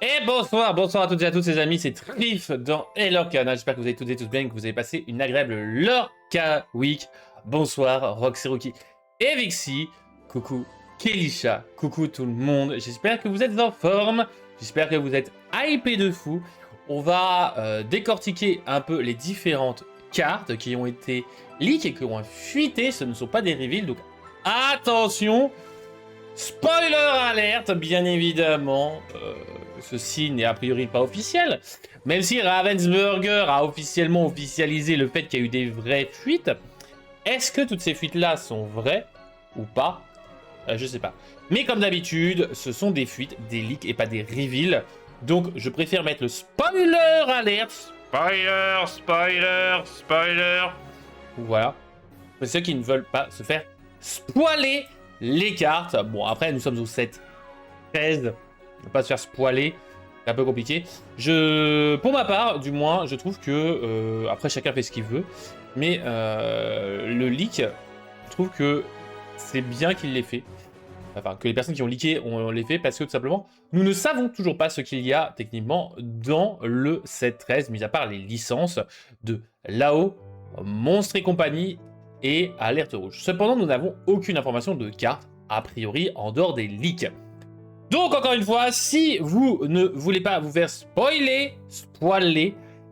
Et bonsoir, bonsoir à toutes et à tous les amis, c'est Trif dans Lorcana. J'espère que vous allez toutes et tous bien et que vous avez passé une agréable Lorca Week. Bonsoir Roxy et Vixie, coucou Kelisha, coucou tout le monde. J'espère que vous êtes en forme, j'espère que vous êtes hypés de fou. On va décortiquer un peu les différentes cartes qui ont été leaks et qui ont fuité. Ce ne sont pas des reveals, donc attention. Spoiler alerte, bien évidemment. Ceci n'est a priori pas officiel. Même si Ravensburger a officiellement officialisé le fait qu'il y a eu des vraies fuites, est-ce que toutes ces fuites-là sont vraies ou pas? Je sais pas. Mais comme d'habitude, ce sont des fuites, des leaks et pas des reveals. Donc je préfère mettre le spoiler alerte. Spoiler, spoiler, spoiler. Voilà. Pour ceux qui ne veulent pas se faire spoiler les cartes. Bon, après, nous sommes au 7-13. On va pas se faire spoiler. C'est un peu compliqué. Pour ma part, du moins, je trouve que... après, chacun fait ce qu'il veut. Mais le leak, je trouve que c'est bien qu'il l'ait fait. Enfin, que les personnes qui ont leaké ont les fait parce que, tout simplement, nous ne savons toujours pas ce qu'il y a, techniquement, dans le 7-13, mis à part les licences de Lao, Monstre et compagnie et Alerte Rouge. Cependant, nous n'avons aucune information de carte, a priori, en dehors des leaks. Donc, encore une fois, si vous ne voulez pas vous faire spoiler,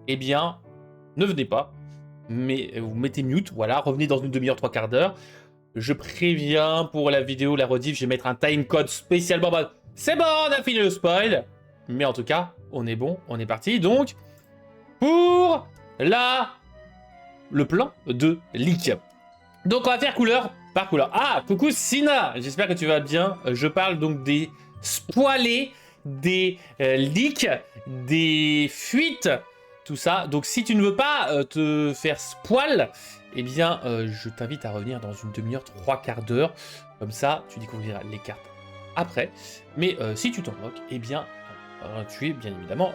eh bien, ne venez pas. Mais vous mettez mute, voilà, revenez dans une demi-heure, trois quarts d'heure. Je préviens pour la vidéo, la rediff, je vais mettre un timecode spécialement. C'est bon, on a fini le spoil. Mais en tout cas, on est bon, on est parti. Donc, pour le plan de leak. Donc, on va faire couleur par couleur. Ah, coucou Sina, j'espère que tu vas bien. Je parle donc des spoilés, des leaks, des fuites, tout ça. Donc, si tu ne veux pas te faire spoil, eh bien, je t'invite à revenir dans une demi-heure, trois quarts d'heure. Comme ça, tu découvriras les cartes après. Mais si tu t'en moques, eh bien, tu es bien évidemment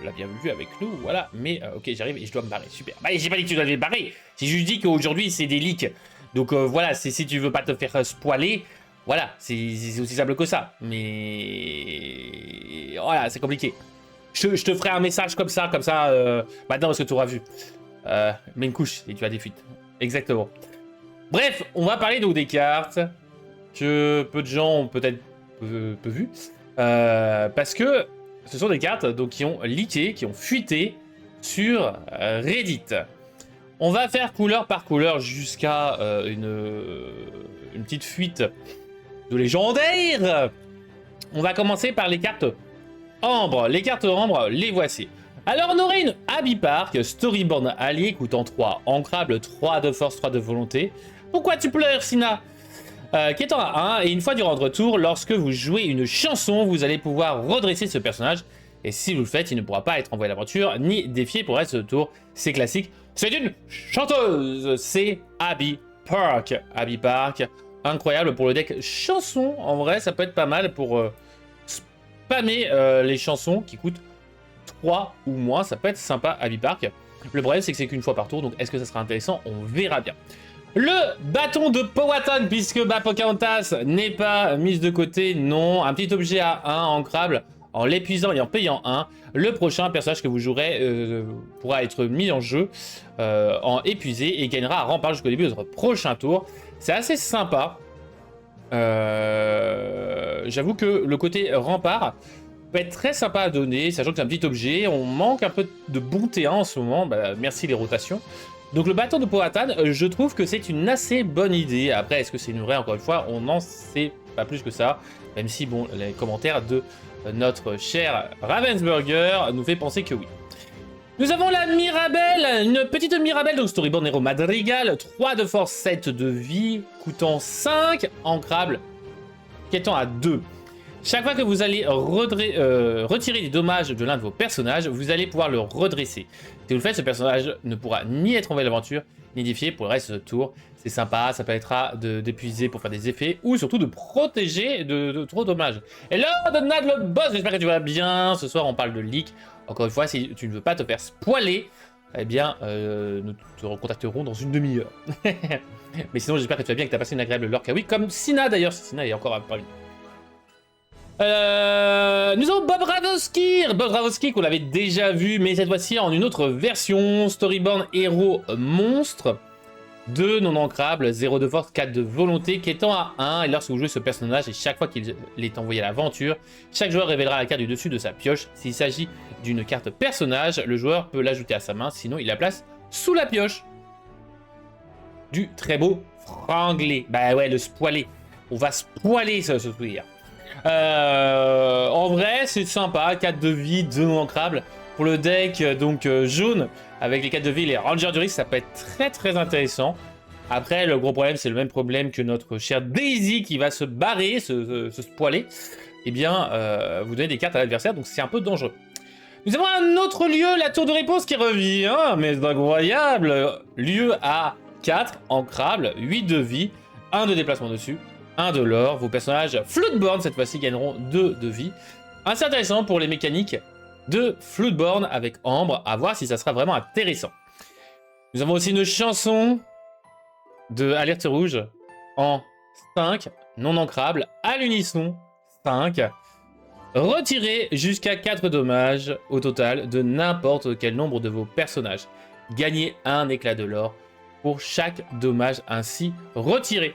la bienvenue avec nous. Voilà. Mais ok, j'arrive et je dois me barrer. Super. Bah, j'ai pas dit que tu dois te barrer. J'ai juste dit qu'aujourd'hui, c'est des leaks. Donc voilà, si tu veux pas te faire spoiler, voilà, c'est aussi simple que ça. Mais voilà, c'est compliqué. Je te ferai un message comme ça maintenant parce que tu auras vu. Mets une couche et tu as des fuites. Exactement. Bref, on va parler donc des cartes que peu de gens ont peut-être peu vues. Parce que ce sont des cartes donc, qui ont leaké, qui ont fuité sur Reddit. On va faire couleur par couleur jusqu'à une petite fuite de légendaire. On va commencer par les cartes Ambre. Les cartes Ambre, les voici. Alors on aurait une Abbey Park, Storyborn allié coûtant 3, ancrable 3 de force, 3 de volonté. Pourquoi tu pleures, Sina? Qui est en 1, et une fois durant votre tour, lorsque vous jouez une chanson, vous allez pouvoir redresser ce personnage. Et si vous le faites, il ne pourra pas être envoyé à l'aventure, ni défié pour le reste de tour. C'est classique. C'est une chanteuse. C'est Abbey Park. Abbey Park, incroyable pour le deck chanson. En vrai, ça peut être pas mal pour spammer les chansons qui coûtent 3 ou moins. Ça peut être sympa, Abbey Park. Le problème, c'est que c'est qu'une fois par tour, donc est-ce que ça sera intéressant? On verra bien. Le bâton de Powhatan, puisque Pocahontas n'est pas mise de côté, non. Un petit objet à 1 ancrable en l'épuisant et en payant 1. Le prochain personnage que vous jouerez pourra être mis en jeu en épuisé et gagnera un rempart jusqu'au début de votre prochain tour. C'est assez sympa. J'avoue que le côté rempart peut être très sympa à donner, sachant que c'est un petit objet. On manque un peu de bon T1 en ce moment. Bah, merci les rotations. Donc le bâton de Powhatan, je trouve que c'est une assez bonne idée. Après, est-ce que c'est une vraie? Encore une fois, on n'en sait pas plus que ça. Même si, bon, les commentaires de notre cher Ravensburger nous fait penser que oui. Nous avons la Mirabelle, une petite Mirabelle, donc Storyborn Hero Madrigal, 3 de force, 7 de vie, coûtant 5, ancrable, qui étant à 2. Chaque fois que vous allez retirer des dommages de l'un de vos personnages, vous allez pouvoir le redresser. Si vous le faites, ce personnage ne pourra ni être envoyé à l'aventure, ni défié pour le reste du tour. C'est sympa, ça permettra d'épuiser pour faire des effets, ou surtout de protéger de trop de dommages. Hello, Donald le boss, j'espère que tu vas bien. Ce soir, on parle de leak. Encore une fois, si tu ne veux pas te faire spoiler, eh bien, nous te recontacterons dans une demi-heure. Mais sinon, j'espère que tu vas bien et que tu as passé une agréable Lorca Week, comme Sina d'ailleurs. Sina est encore pas une. Nous avons Bob Ravosky qu'on avait déjà vu, mais cette fois-ci en une autre version. Storyborn héros monstre. 2 non ancrables, 0 de force, 4 de volonté, qui étend à 1. Et lorsque vous jouez ce personnage, et chaque fois qu'il est envoyé à l'aventure, chaque joueur révélera la carte du dessus de sa pioche. S'il s'agit d'une carte personnage, le joueur peut l'ajouter à sa main, sinon il la place sous la pioche. Du très beau franglais. Bah ouais, le spoiler. On va spoiler ce truc. En vrai, c'est sympa. 4 de vie, 2 non ancrables. Pour le deck donc jaune, avec les 4 de vie et les Rangers du risque, ça peut être très intéressant. Après, le gros problème, c'est le même problème que notre chère Daisy qui va se barrer, se spoiler. Eh bien, vous donnez des cartes à l'adversaire, donc c'est un peu dangereux. Nous avons un autre lieu, la tour de réponse qui revient, mais c'est incroyable. Lieu à 4, ancrable, 8 de vie, 1 de déplacement dessus, 1 de l'or. Vos personnages Floodborn, cette fois-ci, gagneront 2 de vie. Assez intéressant pour les mécaniques de Floodborn avec Ambre, à voir si ça sera vraiment intéressant. Nous avons aussi une chanson de Alerte Rouge en 5, non ancrable, à l'unisson, 5. Retirez jusqu'à 4 dommages au total de n'importe quel nombre de vos personnages. Gagnez un éclat de l'or pour chaque dommage ainsi retiré.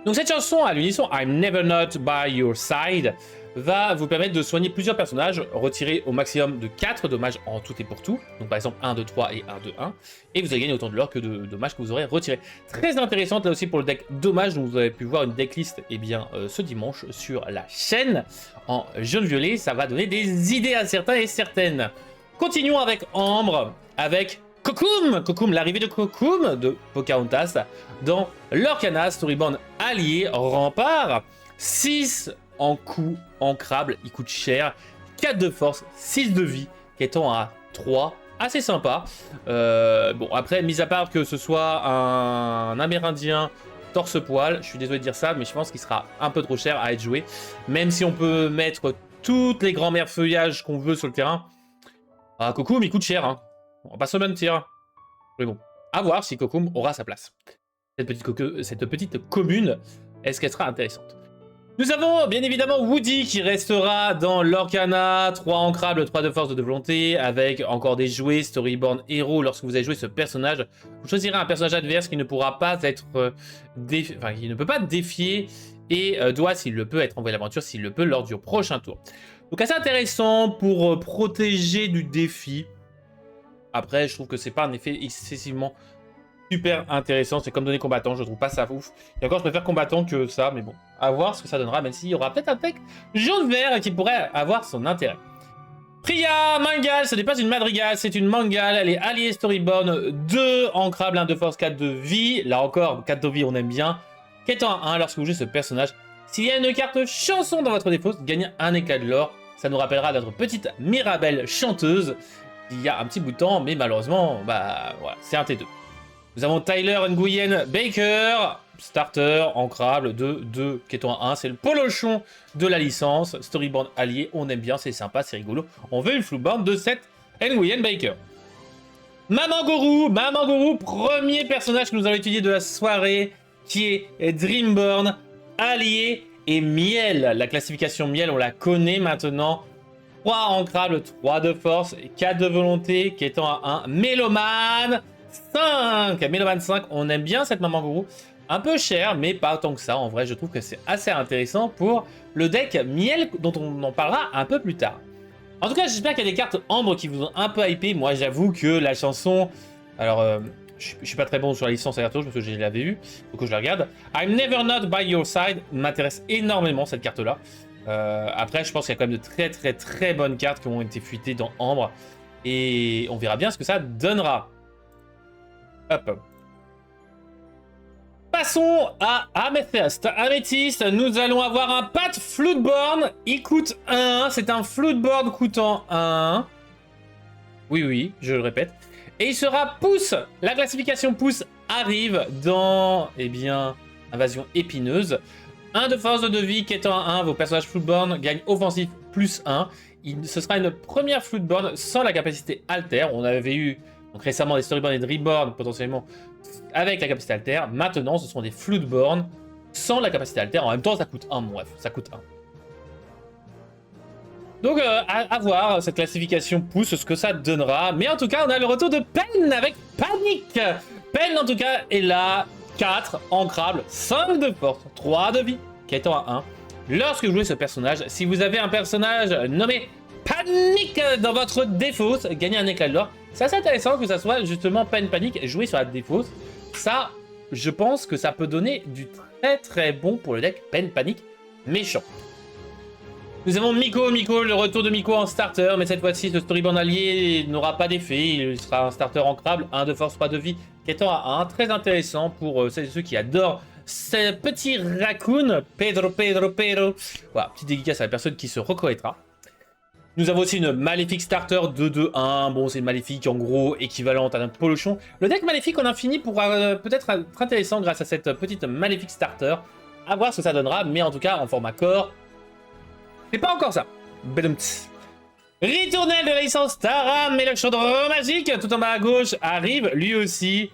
Donc cette chanson à l'unisson, I'm never not by your side, va vous permettre de soigner plusieurs personnages, retirer au maximum de 4 dommages en tout et pour tout. Donc par exemple 1 de 3 et 1 de 1. Et vous allez gagner autant de l'or que de dommages que vous aurez retirés. Très intéressante là aussi pour le deck dommage, dont vous avez pu voir une decklist ce dimanche sur la chaîne en jaune-violet. Ça va donner des idées à certains et certaines. Continuons avec Ambre, avec Kokum, l'arrivée de Kokum de Pocahontas dans l'Orcana, Storyborn allié, rempart, 6 en coup ancrable, il coûte cher, 4 de force, 6 de vie, qui étant à 3, assez sympa. Bon, après, mis à part que ce soit un Amérindien torse-poil, je suis désolé de dire ça, mais je pense qu'il sera un peu trop cher à être joué, même si on peut mettre toutes les grands-mères feuillages qu'on veut sur le terrain. Ah, Kokum, il coûte cher, hein. On va pas se mentir. Mais bon, à voir si Kokum aura sa place. Cette petite commune, est-ce qu'elle sera intéressante? Nous avons bien évidemment Woody qui restera dans l'Orcana, 3 ancrables, 3 de force, 2 de volonté, avec encore des jouets Storyborn héros. Lorsque vous avez joué ce personnage, vous choisirez un personnage adverse qui ne pourra pas être qui ne peut pas défier et doit, s'il le peut, être envoyé à l'aventure, s'il le peut, lors du prochain tour. Donc assez intéressant pour protéger du défi. Après, je trouve que c'est pas un effet excessivement super intéressant. C'est comme donner combattant, je trouve pas ça ouf. Et encore, je préfère combattant que ça, mais bon, à voir ce que ça donnera, même s'il y aura peut-être un deck jaune-vert qui pourrait avoir son intérêt. Priya Mangal, ce n'est pas une madrigale, c'est une Mangal. Elle est alliée Storyborn, 2 ancrables, 1 de force, 4 de vie. Là encore, 4 de vie, on aime bien. Qu'étant 1 lorsque vous jouez ce personnage. S'il y a une carte chanson dans votre défaut, gagnez un éclat de l'or. Ça nous rappellera notre petite Mirabelle chanteuse il y a un petit bout de temps, mais malheureusement, bah voilà, c'est un T2. Nous avons Tyler Nguyen Baker, starter, ancrable, 2, qui est en 1, c'est le polochon de la licence, Storyborn allié, on aime bien, c'est sympa, c'est rigolo. On veut une Floodborn de 7 Nguyen Baker. Maman Gourou, premier personnage que nous allons étudier de la soirée, qui est Dreamborn, allié et miel. La classification miel, on la connaît maintenant. 3 ancrables, 3 de force, 4 de volonté, qui étant à 1. Mélomane 5. Mélomane 5, on aime bien cette Maman Gourou. Un peu cher, mais pas tant que ça. En vrai, je trouve que c'est assez intéressant pour le deck miel, dont on en parlera un peu plus tard. En tout cas, j'espère qu'il y a des cartes Ambre qui vous ont un peu hypé. Moi, j'avoue que la chanson... Alors, je suis pas très bon sur la licence Alerte Rouge, parce que je l'avais vue, donc je la regarde. I'm never not by your side m'intéresse énormément, cette carte-là. Après, je pense qu'il y a quand même de très bonnes cartes qui ont été fuitées dans Ambre. Et on verra bien ce que ça donnera. Hop. Passons à Amethyst. Amethyst, nous allons avoir un Pat Floodborn. Il coûte 1. C'est un Floodborn coûtant 1. Oui, je le répète. Et il sera pouce. La classification pouce arrive dans, Invasion épineuse. 1 de force de vie qui étant à 1, vos personnages Floodborn gagnent offensif plus 1. Ce sera une première Floodborn sans la capacité Alter. On avait eu donc, récemment des Storyborn et des Reborn potentiellement avec la capacité Alter. Maintenant, ce sont des Floodborn sans la capacité Alter. En même temps, ça coûte 1, bref, ça coûte 1. Donc à voir, cette classification pousse ce que ça donnera. Mais en tout cas, on a le retour de Pen avec Panique. Pen en tout cas est là, 4 ancrable, 5 de force, 3 de vie, qui est à 1. Lorsque vous jouez ce personnage, si vous avez un personnage nommé Panique dans votre défausse, gagnez un éclat de l'or. C'est assez intéressant que ça soit justement Pen Panique joué sur la défausse. Ça, je pense que ça peut donner du très bon pour le deck Pen Panique méchant. Nous avons Miko, le retour de Miko en starter, mais cette fois-ci, ce Storyboard allié n'aura pas d'effet, il sera un starter ancrable, 1 de force, 3 de vie, qui étant à 1, très intéressant pour celles et ceux qui adorent ce petit raccoon, Pedro. Voilà, petite dédicace à la personne qui se reconnaîtra. Nous avons aussi une Maléfique Starter 2-2-1, bon c'est une Maléfique en gros équivalente à notre Polochon. Le deck Maléfique en infini pourra peut-être être intéressant grâce à cette petite Maléfique Starter, à voir ce que ça donnera, mais en tout cas en format corps. C'est pas encore ça. Ritournelle de la licence Taram, mais le chaudron magique, tout en bas à gauche, arrive lui aussi.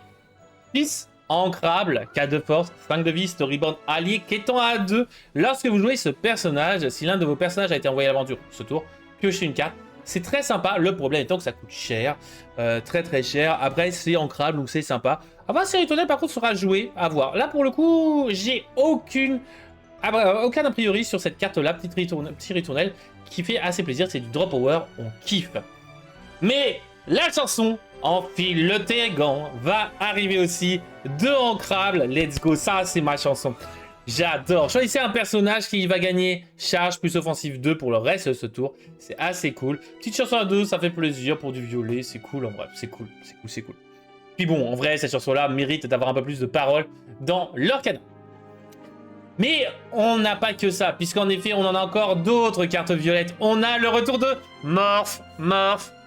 6 ancrable, 4 de force, 5 de vie, storyboard allié, quêtant à 2. Lorsque vous jouez ce personnage, si l'un de vos personnages a été envoyé à l'aventure ce tour, piochez une carte. C'est très sympa, le problème étant que ça coûte cher, très cher. Après, c'est ancrable, donc c'est sympa. À voir si Ritournelle par contre sera joué, à voir. Là pour le coup, j'ai aucun a priori sur cette carte là, petit ritournelle qui fait assez plaisir, c'est du drop power, on kiffe. Mais la chanson Enfile le tes gants va arriver aussi, 2 ancrables, let's go, ça c'est ma chanson. J'adore. Choisissez un personnage qui va gagner charge plus offensive 2 pour le reste de ce tour, c'est assez cool. Petite chanson à 2, ça fait plaisir pour du violet, c'est cool en vrai, c'est cool. Puis bon, en vrai, cette chanson là mérite d'avoir un peu plus de paroles dans leur canon. Mais on n'a pas que ça, puisqu'en effet, on en a encore d'autres cartes violettes. On a le retour de Morph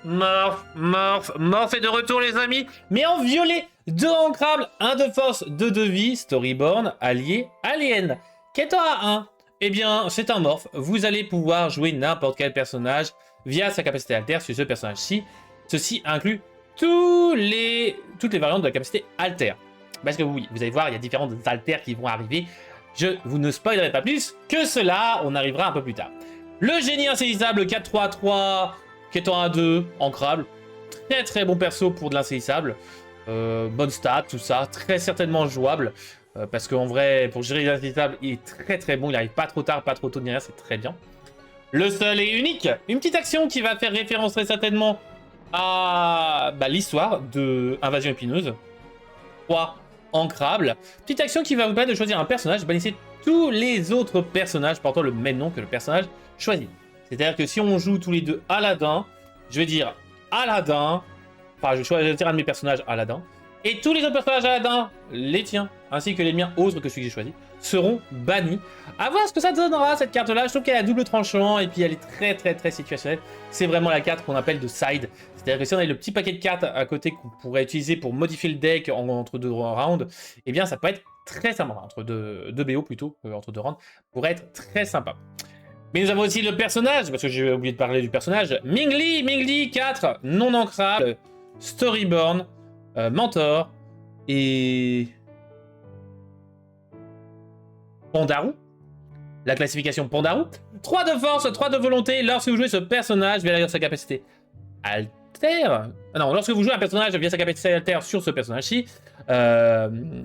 est de retour, les amis. Mais en violet, 2 ancrables, 1 de force, 2 de vie, Storyborn, allié, alien. Qu'étant à 1, eh bien, c'est un Morph. Vous allez pouvoir jouer n'importe quel personnage via sa capacité alter sur ce personnage-ci. Ceci inclut toutes les variantes de la capacité alter. Parce que oui, vous allez voir, il y a différentes alters qui vont arriver. Je vous ne spoilerai pas plus que cela, on arrivera un peu plus tard. Le génie insaisissable 4-3-3, qui est en 1-2, ancrable. Très bon perso pour de l'insaisissable. Bonne stat, tout ça, très certainement jouable. Parce qu'en vrai, pour gérer l'insaisissable, il est très bon, il n'arrive pas trop tard, pas trop tôt ni rien, c'est très bien. Le seul et unique, une petite action qui va faire référence très certainement à l'histoire de Invasion épineuse. 3 ancrable. Petite action qui va vous permettre de choisir un personnage, bannissez tous les autres personnages portant le même nom que le personnage choisi. C'est-à-dire que si on joue tous les deux Aladdin, je vais dire Aladdin, enfin je vais choisir un de mes personnages Aladdin, et tous les autres personnages Aladdin, les tiens, ainsi que les miens autres que celui que j'ai choisi, seront bannis. À voir ce que ça donnera cette carte là, je trouve qu'elle a double tranchant et puis elle est très situationnelle. C'est vraiment la carte qu'on appelle de side, c'est-à-dire que si on a le petit paquet de cartes à côté qu'on pourrait utiliser pour modifier le deck entre 2 rounds, eh bien ça peut être très sympa, entre 2 BO plutôt, entre 2 rounds, pourrait être très sympa. Mais nous avons aussi le personnage, parce que j'ai oublié de parler du personnage, Mingli 4, non ancrable, Storyborn, Mentor et Pandarou. La classification Pandarou. 3 de force, 3 de volonté. Lorsque vous jouez ce personnage via sa capacité alter. Non, lorsque vous jouez un personnage via sa capacité alter sur ce personnage-ci,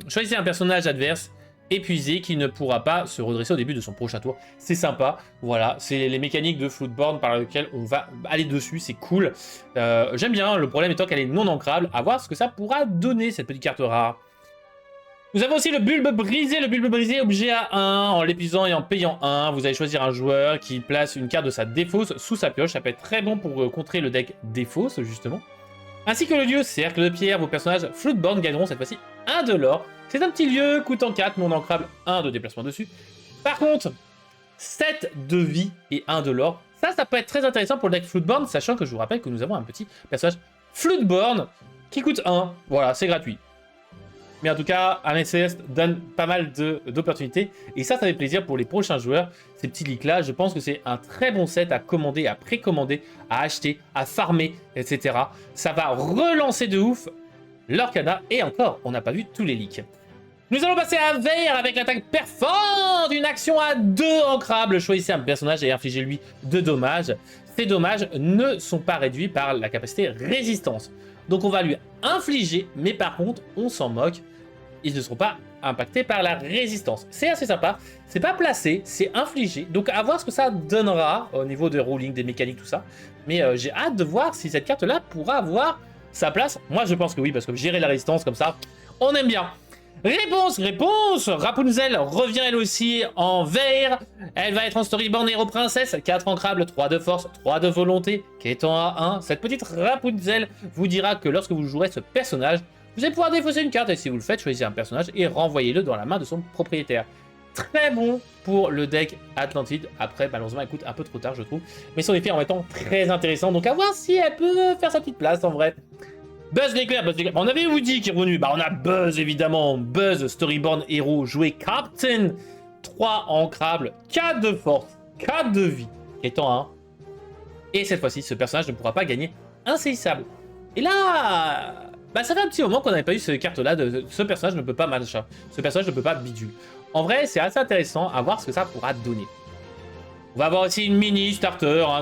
choisissez un personnage adverse épuisé qui ne pourra pas se redresser au début de son prochain tour. C'est sympa, voilà, c'est les mécaniques de Floodborn par lesquelles on va aller dessus, c'est cool. J'aime bien, le problème étant qu'elle est non ancrable, à voir ce que ça pourra donner cette petite carte rare. Nous avons aussi le bulbe brisé, objet à 1, en l'épuisant et en payant 1, vous allez choisir un joueur qui place une carte de sa défausse sous sa pioche, ça peut être très bon pour contrer le deck défausse justement. Ainsi que le dieu cercle de pierre, vos personnages Floodborn gagneront cette fois-ci 1 de l'or. C'est un petit lieu, coûtant 4, non ancrable, 1 de déplacement dessus. Par contre, 7 de vie et 1 de l'or, ça peut être très intéressant pour le deck Floodborn, sachant que je vous rappelle que nous avons un petit personnage Floodborn qui coûte 1, voilà, c'est gratuit. Mais en tout cas, un SCS donne pas mal d'opportunités. Et ça fait plaisir pour les prochains joueurs. Ces petits leaks-là, je pense que c'est un très bon set à commander, à précommander, à acheter, à farmer, etc. Ça va relancer de ouf l'Orcana. Et encore, on n'a pas vu tous les leaks. Nous allons passer à Veyr avec l'attaque perforante d'une action à 2 ancrables. Choisissez un personnage et infligez-lui 2 dommages. ces dommages ne sont pas réduits par la capacité résistance. Donc on va lui infliger, mais par contre, on s'en moque. Ils ne seront pas impactés par la résistance. C'est assez sympa. C'est pas placé, c'est infligé. Donc à voir ce que ça donnera au niveau des ruling, des mécaniques, tout ça. Mais j'ai hâte de voir si cette carte-là pourra avoir sa place. Moi, je pense que oui, parce que gérer la résistance comme ça, on aime bien. Réponse. Rapunzel revient elle aussi en vert. Elle va être en Storyborn Héros Princesse. 4 ancrables, 3 de force, 3 de volonté, qui est en A1. Cette petite Rapunzel vous dira que lorsque vous jouerez ce personnage, vous allez pouvoir défausser une carte. Et si vous le faites, choisissez un personnage et renvoyez-le dans la main de son propriétaire. Très bon pour le deck Atlantide. Après, malheureusement, elle coûte un peu trop tard, je trouve. Mais son effet en étant très intéressant. Donc à voir si elle peut faire sa petite place en vrai. Buzz l'éclair. On avait Woody qui est revenu. Bah, on a Buzz évidemment. Buzz, Storyborn Hero, joué Captain. 3 ancrables, 4 de force, 4 de vie, qui est en 1. Et cette fois-ci, ce personnage ne pourra pas gagner insaisissable. Et là, bah, ça fait un petit moment qu'on n'avait pas eu cette carte-là. Ce personnage ne peut pas machin. Ce personnage ne peut pas bidule. En vrai, c'est assez intéressant à voir ce que ça pourra donner. On va avoir aussi une mini starter, hein,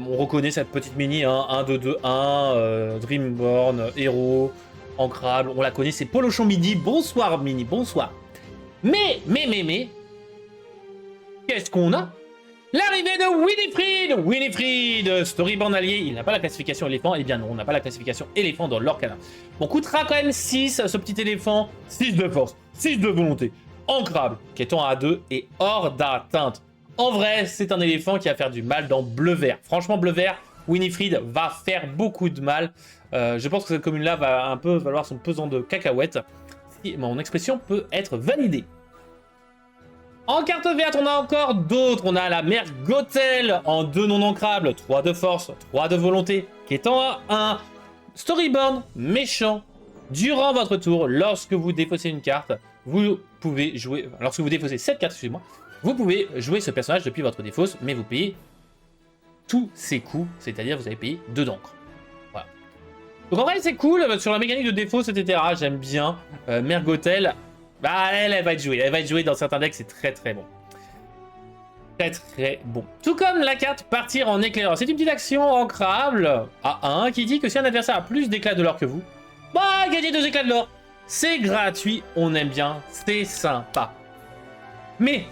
on reconnaît cette petite mini, hein, 1, 2, 2, 1, Dreamborn, Hero, Ancrable, on la connaît, c'est Polochon Midi, bonsoir mini, bonsoir. Mais, qu'est-ce qu'on a? L'arrivée de Winifred, Storyborn allié, il n'a pas la classification éléphant, eh bien non, on n'a pas la classification éléphant dans l'Orcana. On coûtera quand même 6, ce petit éléphant, 6 de force, 6 de volonté, Ancrable, qui est en A2 et hors d'atteinte. En vrai, c'est un éléphant qui va faire du mal dans bleu-vert. Franchement, bleu-vert, Winifred va faire beaucoup de mal. Je pense que cette commune-là va un peu valoir son pesant de cacahuètes. Si mon expression peut être validée. En carte verte, on a encore d'autres. On a la mère Gothel en 2 non ancrables, 3 de force, 3 de volonté, qui est en A1. Storyborn, méchant. Durant votre tour, lorsque vous défaussez une carte, vous pouvez jouer... Lorsque vous défaussez cette carte, excusez-moi, vous pouvez jouer ce personnage depuis votre défausse, mais vous payez tous ses coûts, c'est-à-dire vous allez payer 2 d'encre. Voilà. Donc en vrai c'est cool, sur la mécanique de défausse, etc. J'aime bien. Mère Gothel, bah elle va être jouée. Elle va être jouée dans certains decks, c'est très très bon. Très bon. Tout comme la carte partir en éclaireur. C'est une petite action ancrable à 1 qui dit que si un adversaire a plus d'éclats de l'or que vous, bah gagnez 2 éclats de l'or. C'est gratuit, on aime bien, c'est sympa. Mais...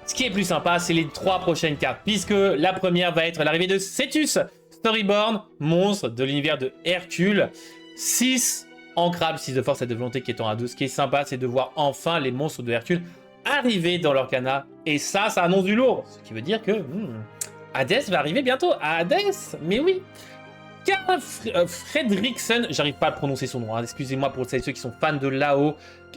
ce qui est plus sympa, c'est les 3 prochaines cartes, puisque la première va être l'arrivée de Cetus, Storyborn, monstre de l'univers de Hercule. 6 ancrables, 6 de force et de volonté qui est en A2. Ce qui est sympa, c'est de voir enfin les monstres de Hercule arriver dans l'Orcana. Et ça annonce du lourd. Ce qui veut dire que Hades va arriver bientôt. Hades, mais oui. Karl Fredrickson, j'arrive pas à prononcer son nom, hein. Excusez-moi pour ceux qui sont fans de Lao.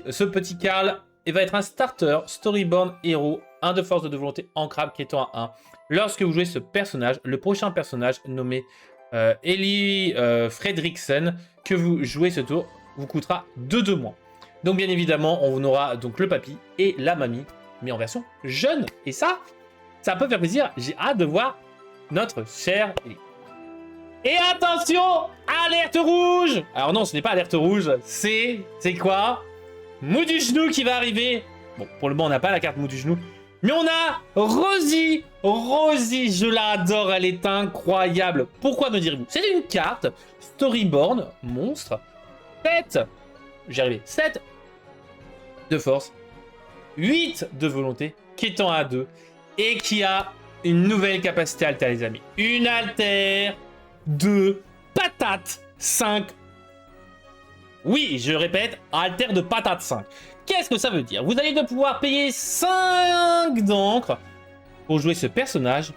Ce petit Karl, il va être un starter, Storyborn Hero, 1 de force, 2 de volonté, ancrable qui est en 1. Lorsque vous jouez ce personnage, le prochain personnage nommé Eli Fredrickson, que vous jouez ce tour, vous coûtera 2 de moins. Donc bien évidemment, on aura donc le papy et la mamie, mais en version jeune. Et ça peut faire plaisir. J'ai hâte de voir notre cher Eli. Et attention, alerte rouge. Alors non, ce n'est pas alerte rouge, c'est quoi? Mou du genou qui va arriver. Bon, pour le moment, on n'a pas la carte mou du genou. Mais on a Rosie. Rosie, je l'adore, elle est incroyable. Pourquoi me direz-vous? C'est une carte Storyborn, monstre. 7, j'y arrivé, 7 de force, 8 de volonté, qui est en A2, et qui a une nouvelle capacité alter, les amis. Une alter de patate 5. Oui, je répète, alter de patate 5. Qu'est-ce que ça veut dire? Vous allez pouvoir payer 5 d'encre pour jouer ce personnage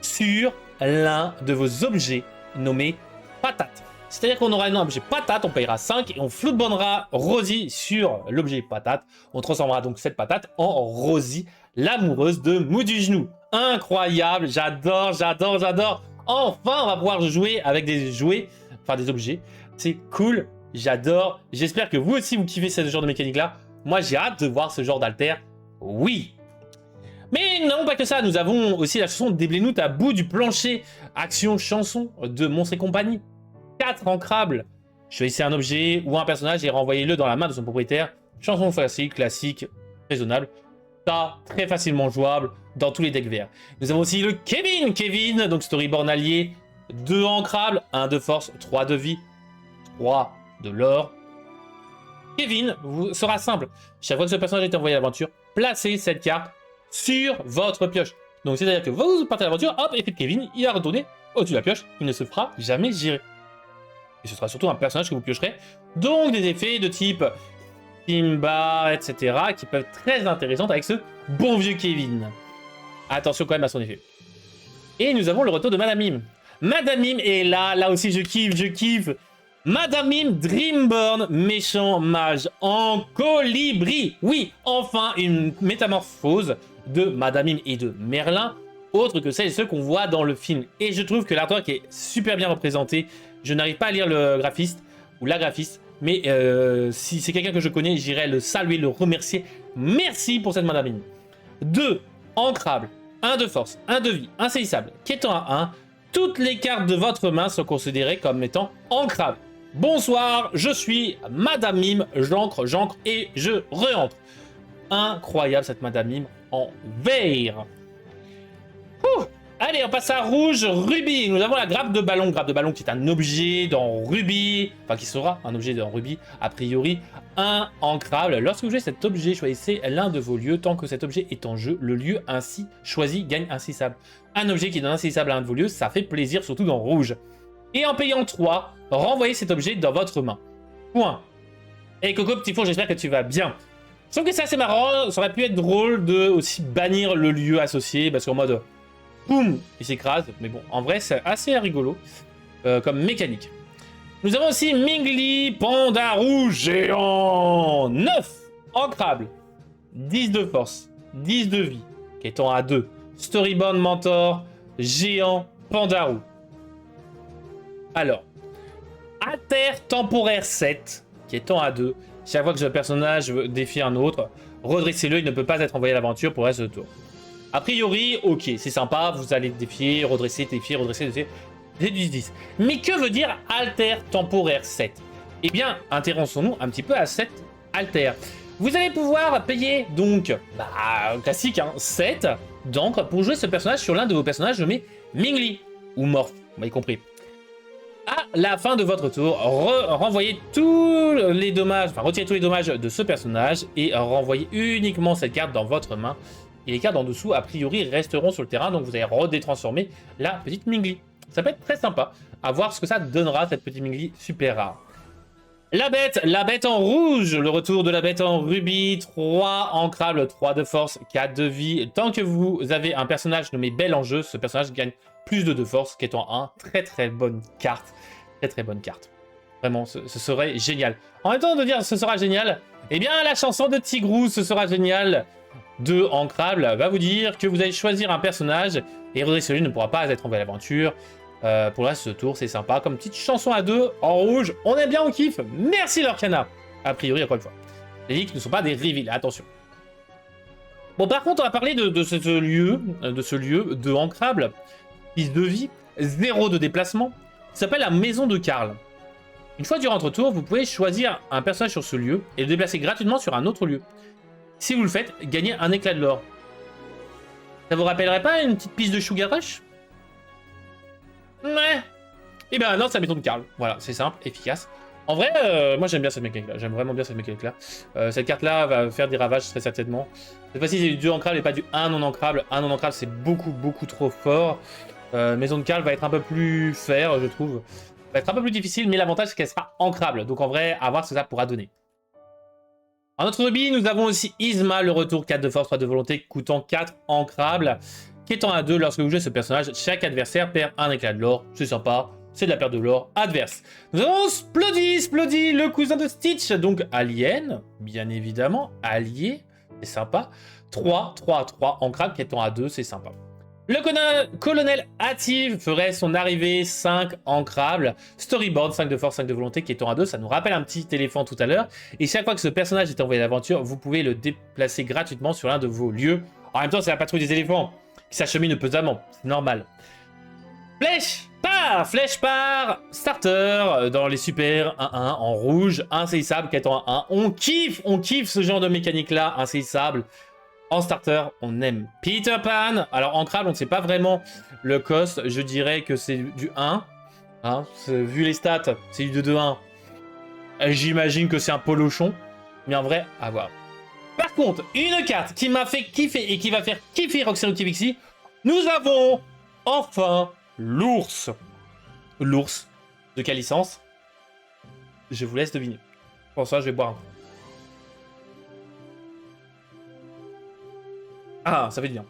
sur l'un de vos objets nommés patate. C'est-à-dire qu'on aura un objet patate, on payera 5 et on floodbandera Rosie sur l'objet patate. On transformera donc cette patate en Rosie, l'amoureuse de Mou du Genou. Incroyable, j'adore. Enfin, on va pouvoir jouer avec des jouets, enfin des objets. C'est cool, j'adore. J'espère que vous aussi vous kiffez ce genre de mécanique-là. Moi, j'ai hâte de voir ce genre d'alter. Oui. Mais non, pas que ça. Nous avons aussi la chanson Déblez-nous à bout du plancher. Action chanson de Monstres et compagnie. 4 ancrables. Choisissez un objet ou un personnage et renvoyez-le dans la main de son propriétaire. Chanson facile, classique, raisonnable. Ça, très facilement jouable dans tous les decks verts. Nous avons aussi le Kevin. Kevin, donc Storyborn allié, 2 ancrables, 1 de force, 3 de vie, 3 de l'or. Kevin sera simple. Chaque fois que ce personnage est envoyé à l'aventure, placez cette carte sur votre pioche. Donc c'est-à-dire que vous partez à l'aventure, hop, effet de Kevin, il a retourné au-dessus de la pioche, il ne se fera jamais gérer. Et ce sera surtout un personnage que vous piocherez. Donc des effets de type Timbar, etc. qui peuvent être très intéressants avec ce bon vieux Kevin. Attention quand même à son effet. Et nous avons le retour de Madame Mime. Madame Mime est là aussi je kiffe, je kiffe. Madame Mime Dreamborn, méchant mage en colibri. Oui, enfin une métamorphose de Madame Mime et de Merlin, autre que celles et ceux qu'on voit dans le film. Et je trouve que l'artwork est super bien représenté. Je n'arrive pas à lire le graphiste ou la graphiste, mais si c'est quelqu'un que je connais, j'irai le saluer, le remercier. Merci pour cette Madame Mime. 2 ancrables, 1 de force, 1 de vie, insaisissable, qui étant à 1. Toutes les cartes de votre main sont considérées comme étant ancrables. Bonsoir, je suis Madame Mime, j'ancre et je re-entre. Incroyable cette Madame Mime en vert. Ouh. Allez, on passe à rouge, rubis. Nous avons la grappe de ballon qui est un objet dans rubis, enfin qui sera un objet dans rubis, a priori, un ancrable. Lorsque vous jouez cet objet, choisissez l'un de vos lieux. Tant que cet objet est en jeu, le lieu ainsi choisi gagne insaisissable. Un objet qui donne insaisissable à un de vos lieux, ça fait plaisir, surtout dans rouge. Et en payant 3, renvoyez cet objet dans votre main. Point. Et Coco, petit four, j'espère que tu vas bien. Sauf que c'est assez marrant, ça aurait pu être drôle de aussi bannir le lieu associé, parce qu'en mode... boum, il s'écrase. Mais bon, en vrai, c'est assez rigolo comme mécanique. Nous avons aussi Mingli, Panda Rouge géant. 9 ancrable, 10 de force, 10 de vie, qui étant à 2. Storyborn Mentor, géant, Panda Rouge. Alors, Alter temporaire 7, qui étant à 2. Chaque fois que ce personnage défie un autre, redressez-le, il ne peut pas être envoyé à l'aventure pour le reste de tour. A priori, ok, c'est sympa, vous allez défier, redresser, défier, redresser, défier. C'est du 10. Mais que veut dire Alter temporaire 7? Eh bien, intéressons-nous un petit peu à cette Alter. Vous allez pouvoir payer, donc, classique, hein, 7 d'encre pour jouer ce personnage sur l'un de vos personnages nommé Mingli, ou Morph, vous m'avez compris. À la fin de votre tour, renvoyez tous les dommages, enfin retirez tous les dommages de ce personnage et renvoyez uniquement cette carte dans votre main. Et les cartes en dessous, a priori, resteront sur le terrain, donc vous allez redétransformer la petite Mingli. Ça peut être très sympa à voir ce que ça donnera, cette petite Mingli super rare. La bête en rouge, le retour de la bête en rubis, 3 ancrables, 3 de force, 4 de vie. Tant que vous avez un personnage nommé Belle en jeu, ce personnage gagne plus de force, qui est en 1. Très bonne carte. Très bonne carte. Vraiment, ce serait génial. En même temps de dire ce sera génial, eh bien la chanson de Tigrou, ce sera génial, de ancrable, va vous dire que vous allez choisir un personnage et redresser-le ne pourra pas être envoyé à l'aventure. Pour le reste de ce tour, c'est sympa. Comme petite chanson à 2, en rouge, on aime bien, on kiffe. Merci Lorcana. A priori, encore une fois. Les leaks ne sont pas des reveals, attention. Bon, par contre, on va parler de ce lieu de ancrable, piste de vie, 0 de déplacement, qui s'appelle la maison de Karl. Une fois durant votre tour, vous pouvez choisir un personnage sur ce lieu et le déplacer gratuitement sur un autre lieu. Si vous le faites, gagnez un éclat de l'or. Ça vous rappellerait pas une petite piste de Sugar Rush? Ouais. Et ben non, c'est la maison de Karl. Voilà, c'est simple, efficace. En vrai, moi j'aime bien cette mécanique-là. J'aime vraiment bien cette mécanique-là. Cette carte-là va faire des ravages très certainement. Cette fois-ci, c'est du 2 ancrable et pas du 1 non ancrable. 1 non ancrable, c'est beaucoup trop fort. Maison de Karl va être un peu plus fair, je trouve. Va être un peu plus difficile, mais l'avantage, c'est qu'elle sera ancrable. Donc en vrai, à voir ce que ça pourra donner. En notre rubis, nous avons aussi Isma, le retour 4 de force, 3 de volonté, coûtant 4 ancrable, qui étant à 2 lorsque vous jouez ce personnage, chaque adversaire perd un éclat de l'or. C'est sympa, c'est de la perte de l'or adverse. Nous avons Splody, le cousin de Stitch, donc alien, bien évidemment, allié, c'est sympa. 3 ancrable, qui étant à 2, c'est sympa. Le colonel Active ferait son arrivée 5 ancrable. Storyboard 5 de force, 5 de volonté qui étant à 2. Ça nous rappelle un petit éléphant tout à l'heure. Et chaque fois que ce personnage est envoyé à l'aventure, vous pouvez le déplacer gratuitement sur l'un de vos lieux. En même temps, c'est la patrouille des éléphants qui s'achemine pesamment. C'est normal. Flèche par starter dans les super 1-1 en rouge. Insaisissable qui étant à 1. On kiffe ce genre de mécanique là, insaisissable. En starter, on aime Peter Pan. Alors ancrable, on ne sait pas vraiment le cost. Je dirais que c'est du 1. Hein, vu les stats, c'est du 2-2-1. J'imagine que c'est un polochon. Mais en vrai, à voir. Par contre, une carte qui m'a fait kiffer et qui va faire kiffer Roxy Vixie, nous avons enfin l'ours. L'ours. De quelle licence? Je vous laisse deviner. Pour ça, je vais boire un coup. Ah, ça fait du bien.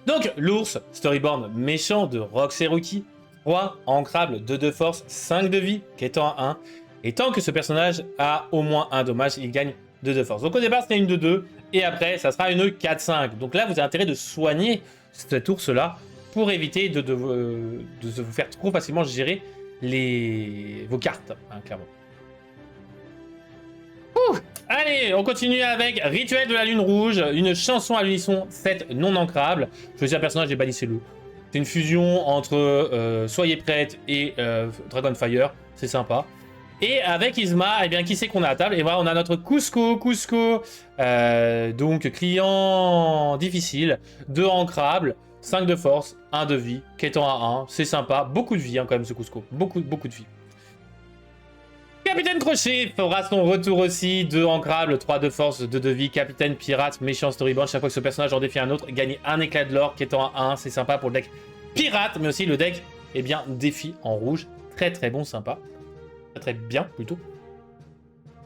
Donc, l'ours, Storyborn méchant de Roxy 3, ancrable, 2 de force, 5 de vie, qui est en 1. Et tant que ce personnage a au moins un dommage, il gagne 2 de force. Donc au départ, c'était une 2-2, et après, ça sera une 4-5. Donc là, vous avez intérêt de soigner cet ours-là pour éviter de vous faire trop facilement gérer vos cartes, hein, clairement. Ouh, allez, on continue avec Rituel de la Lune Rouge, une chanson à l'unisson 7 non ancrable. Choisissez un personnage et bannissez-le. C'est une fusion entre Soyez prête et Dragonfire, c'est sympa. Et avec Isma, eh bien, qui c'est qu'on a à table? Et voilà, on a notre Cusco, donc client difficile, 2 ancrables, 5 de force, 1 de vie, qui est en A1, c'est sympa, beaucoup de vie hein, quand même ce Cusco, beaucoup de vie. Capitaine Crochet fera son retour aussi, 2 ancrables, 3 de force, 2 de vie, Capitaine Pirate, méchant Storyboard, chaque fois que ce personnage en défie un autre, gagne un éclat de l'or qui est en A1, c'est sympa pour le deck Pirate, mais aussi le deck, eh bien, défi en rouge, très bon, sympa. Très bien plutôt.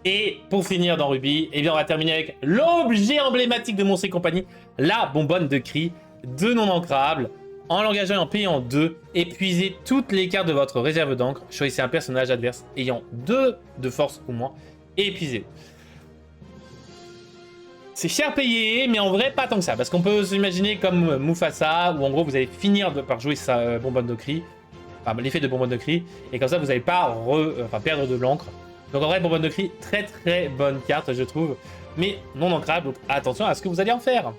Et pour finir dans Ruby, eh bien on va terminer avec l'objet emblématique de Monstres et compagnie, la bonbonne de cri, 2 non ancrables, en l'engageant et en payant 2, épuisez toutes les cartes de votre réserve d'encre, choisissez un personnage adverse ayant 2 de force ou moins, et épuisez. C'est cher payé, mais en vrai pas tant que ça, parce qu'on peut s'imaginer comme Mufasa, où en gros vous allez finir par jouer sa bonbonne de cri, enfin, l'effet de bonbonne de cri, et comme ça vous n'allez pas perdre de l'encre. Donc en vrai, bonbonne de cri, très bonne carte je trouve, mais non ancrable, donc attention à ce que vous allez en faire.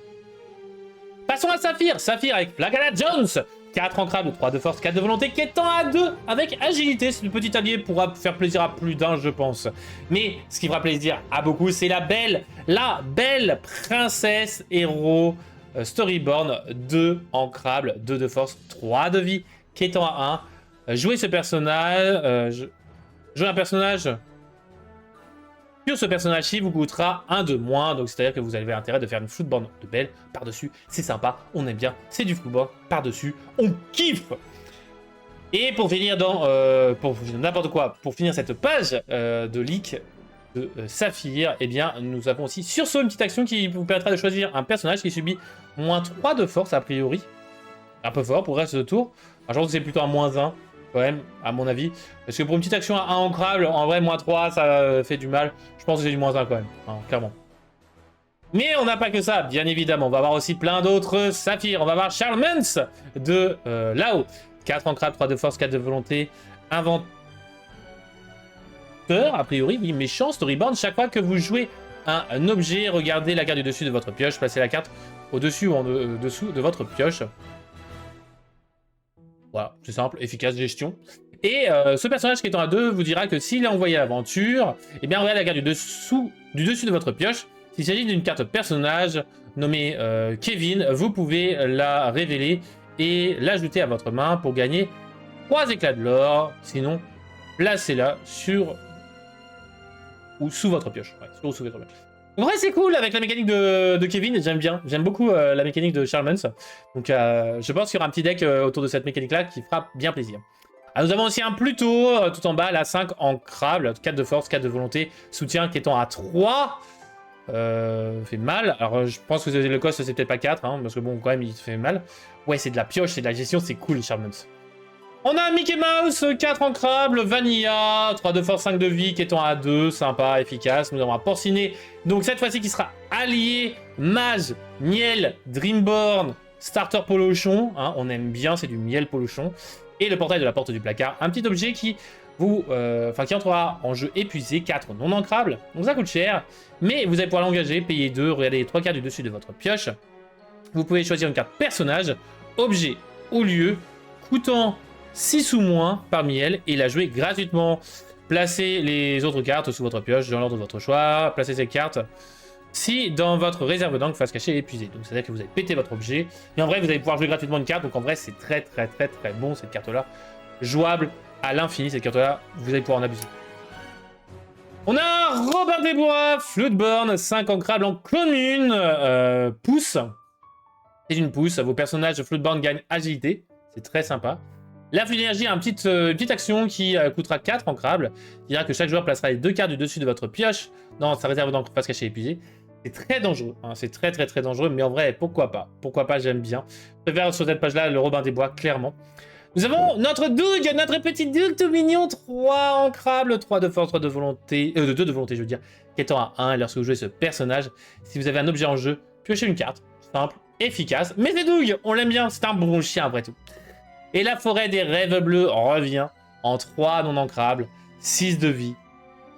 Passons à Saphir, Saphir avec Flagala Jones, 4 ancrables, 3 de force, 4 de volonté, qui est en A2 avec agilité. Ce petit allié pourra faire plaisir à plus d'un je pense. Mais ce qui fera plaisir à beaucoup, c'est la belle princesse héros Storyborn, 2 ancrables, 2 de force, 3 de vie, qui est en A1. Jouer ce personnage, jouer un personnage sur ce personnage-ci vous coûtera 1 de moins, donc c'est-à-dire que vous avez intérêt de faire une Floodborn de belle par-dessus, c'est sympa, on aime bien, c'est du Floodborn par-dessus, on kiffe. Et pour finir pour n'importe quoi, pour finir cette page de leak de Saphir, eh bien nous avons aussi sur ce une petite action qui vous permettra de choisir un personnage qui subit moins 3 de force a priori, un peu fort pour le reste de tour. Alors, je pense que c'est plutôt un moins 1 quand même, à mon avis. Parce que pour une petite action à 1 ancrable, en vrai, moins 3, ça fait du mal. Je pense que c'est du moins 1 quand même, hein, clairement. Mais on n'a pas que ça, bien évidemment. On va avoir aussi plein d'autres saphirs. On va avoir Charmance de là-haut. 4 ancrables, 3 de force, 4 de volonté. Inventeur, a priori, oui, méchant, Storyboard. Chaque fois que vous jouez un objet, regardez la carte du dessus de votre pioche. Placez la carte au-dessus ou en dessous de votre pioche. Voilà, c'est simple, efficace gestion. Et ce personnage qui est en A2 vous dira que s'il est envoyé à l'aventure, eh bien regardez la carte du dessus de votre pioche. S'il s'agit d'une carte personnage nommée Kevin, vous pouvez la révéler et l'ajouter à votre main pour gagner 3 éclats de l'or. Sinon, placez-la sur ou sous votre pioche. Ouais, sur ou sous votre pioche. En vrai, c'est cool avec la mécanique de Kevin, j'aime bien. J'aime beaucoup la mécanique de Charmance. Donc, je pense qu'il y aura un petit deck autour de cette mécanique-là qui fera bien plaisir. Alors, nous avons aussi un Pluto tout en bas, la 5 ancrable, 4 de force, 4 de volonté, soutien qui étant à 3. Fait mal. Alors, je pense que le cost, c'est peut-être pas 4, hein, parce que bon, quand même, il fait mal. Ouais, c'est de la pioche, c'est de la gestion, c'est cool, Charmance. On a Mickey Mouse, 4 ancrables, Vanilla, 3 de force, 5 de vie, qui étant à 2, sympa, efficace. Nous avons un Porcinet, donc cette fois-ci qui sera allié, Mage, Miel, Dreamborn, Starter Polochon, hein, on aime bien, c'est du Miel Polochon. Et le portail de la porte du placard, un petit objet qui qui entrera en jeu épuisé, 4 non ancrables, donc ça coûte cher, mais vous allez pouvoir l'engager, payer 2, regardez les 3 cartes du dessus de votre pioche. Vous pouvez choisir une carte personnage, objet ou lieu, coûtant 6 ou moins parmi elles, et la jouer gratuitement. Placez les autres cartes sous votre pioche dans l'ordre de votre choix, placez ces cartes si dans votre réserve d'encre face cachée est épuisée. Donc c'est-à-dire que vous avez pété votre objet. Mais en vrai, vous allez pouvoir jouer gratuitement une carte. Donc en vrai, c'est très bon cette carte-là. Jouable à l'infini, cette carte-là. Vous allez pouvoir en abuser. On a Robin des Bois, Floodborn, 5 ancrables en commune. Pouce. C'est une pouce. Vos personnages de Floodborn gagnent agilité. C'est très sympa. La flux d'énergie a une petite action qui coûtera 4 ancrables. C'est-à-dire que chaque joueur placera les 2 cartes du dessus de votre pioche dans sa réserve d'encre face cachée épuisée. C'est très dangereux, hein. C'est très dangereux, mais en vrai, pourquoi pas? Pourquoi pas, j'aime bien. Je préfère sur cette page-là le Robin des Bois, clairement. Nous avons notre Doug, notre petit Doug tout mignon, 3 ancrables, 3 de force, 3 de volonté, 2 de volonté, je veux dire, qui étant à 1. Et lorsque vous jouez ce personnage, si vous avez un objet en jeu, piochez une carte. Simple, efficace, mais c'est Doug, on l'aime bien, c'est un bon chien après tout. Et la forêt des rêves bleus revient en 3 non ancrables, 6 de vie,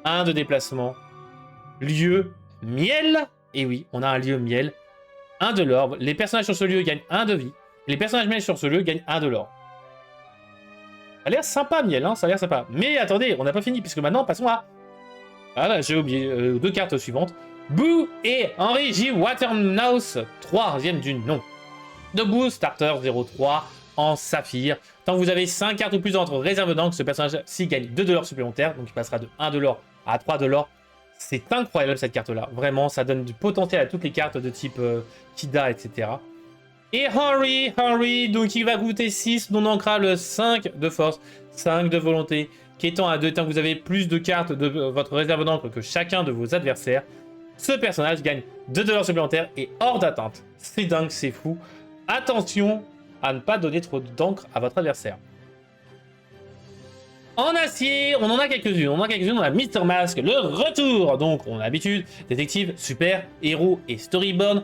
1 de déplacement, lieu, miel, et oui, on a un lieu miel, 1 de l'or. Les personnages sur ce lieu gagnent 1 de vie, et les personnages miel sur ce lieu gagnent 1 de l'or. Ça a l'air sympa, miel, hein, ça a l'air sympa. Mais attendez, on n'a pas fini, puisque maintenant, passons à... Ah là, j'ai oublié, 2 cartes suivantes. Boo et Henry J. Waterhouse, 3e du nom. De Boo, starter 03 en saphir. Tant que vous avez 5 cartes ou plus dans votre réserve d'encre, ce personnage-ci gagne 2 de l'or supplémentaires, donc il passera de 1 de l'or à 3 de l'or. C'est incroyable cette carte-là, vraiment, ça donne du potentiel à toutes les cartes de type Kida, etc. Et Henry, donc il va coûter 6 non ancrables, 5 de force, 5 de volonté, qui étant à 2, tant que vous avez plus de cartes de votre réserve d'encre que chacun de vos adversaires, ce personnage gagne 2 de l'or supplémentaires et hors d'atteinte. C'est dingue, c'est fou. Attention à ne pas donner trop d'encre à votre adversaire. En acier, on en a quelques-unes. On a Mr. Mask, le retour. Donc, on a l'habitude, détective, super, héros et storyboard.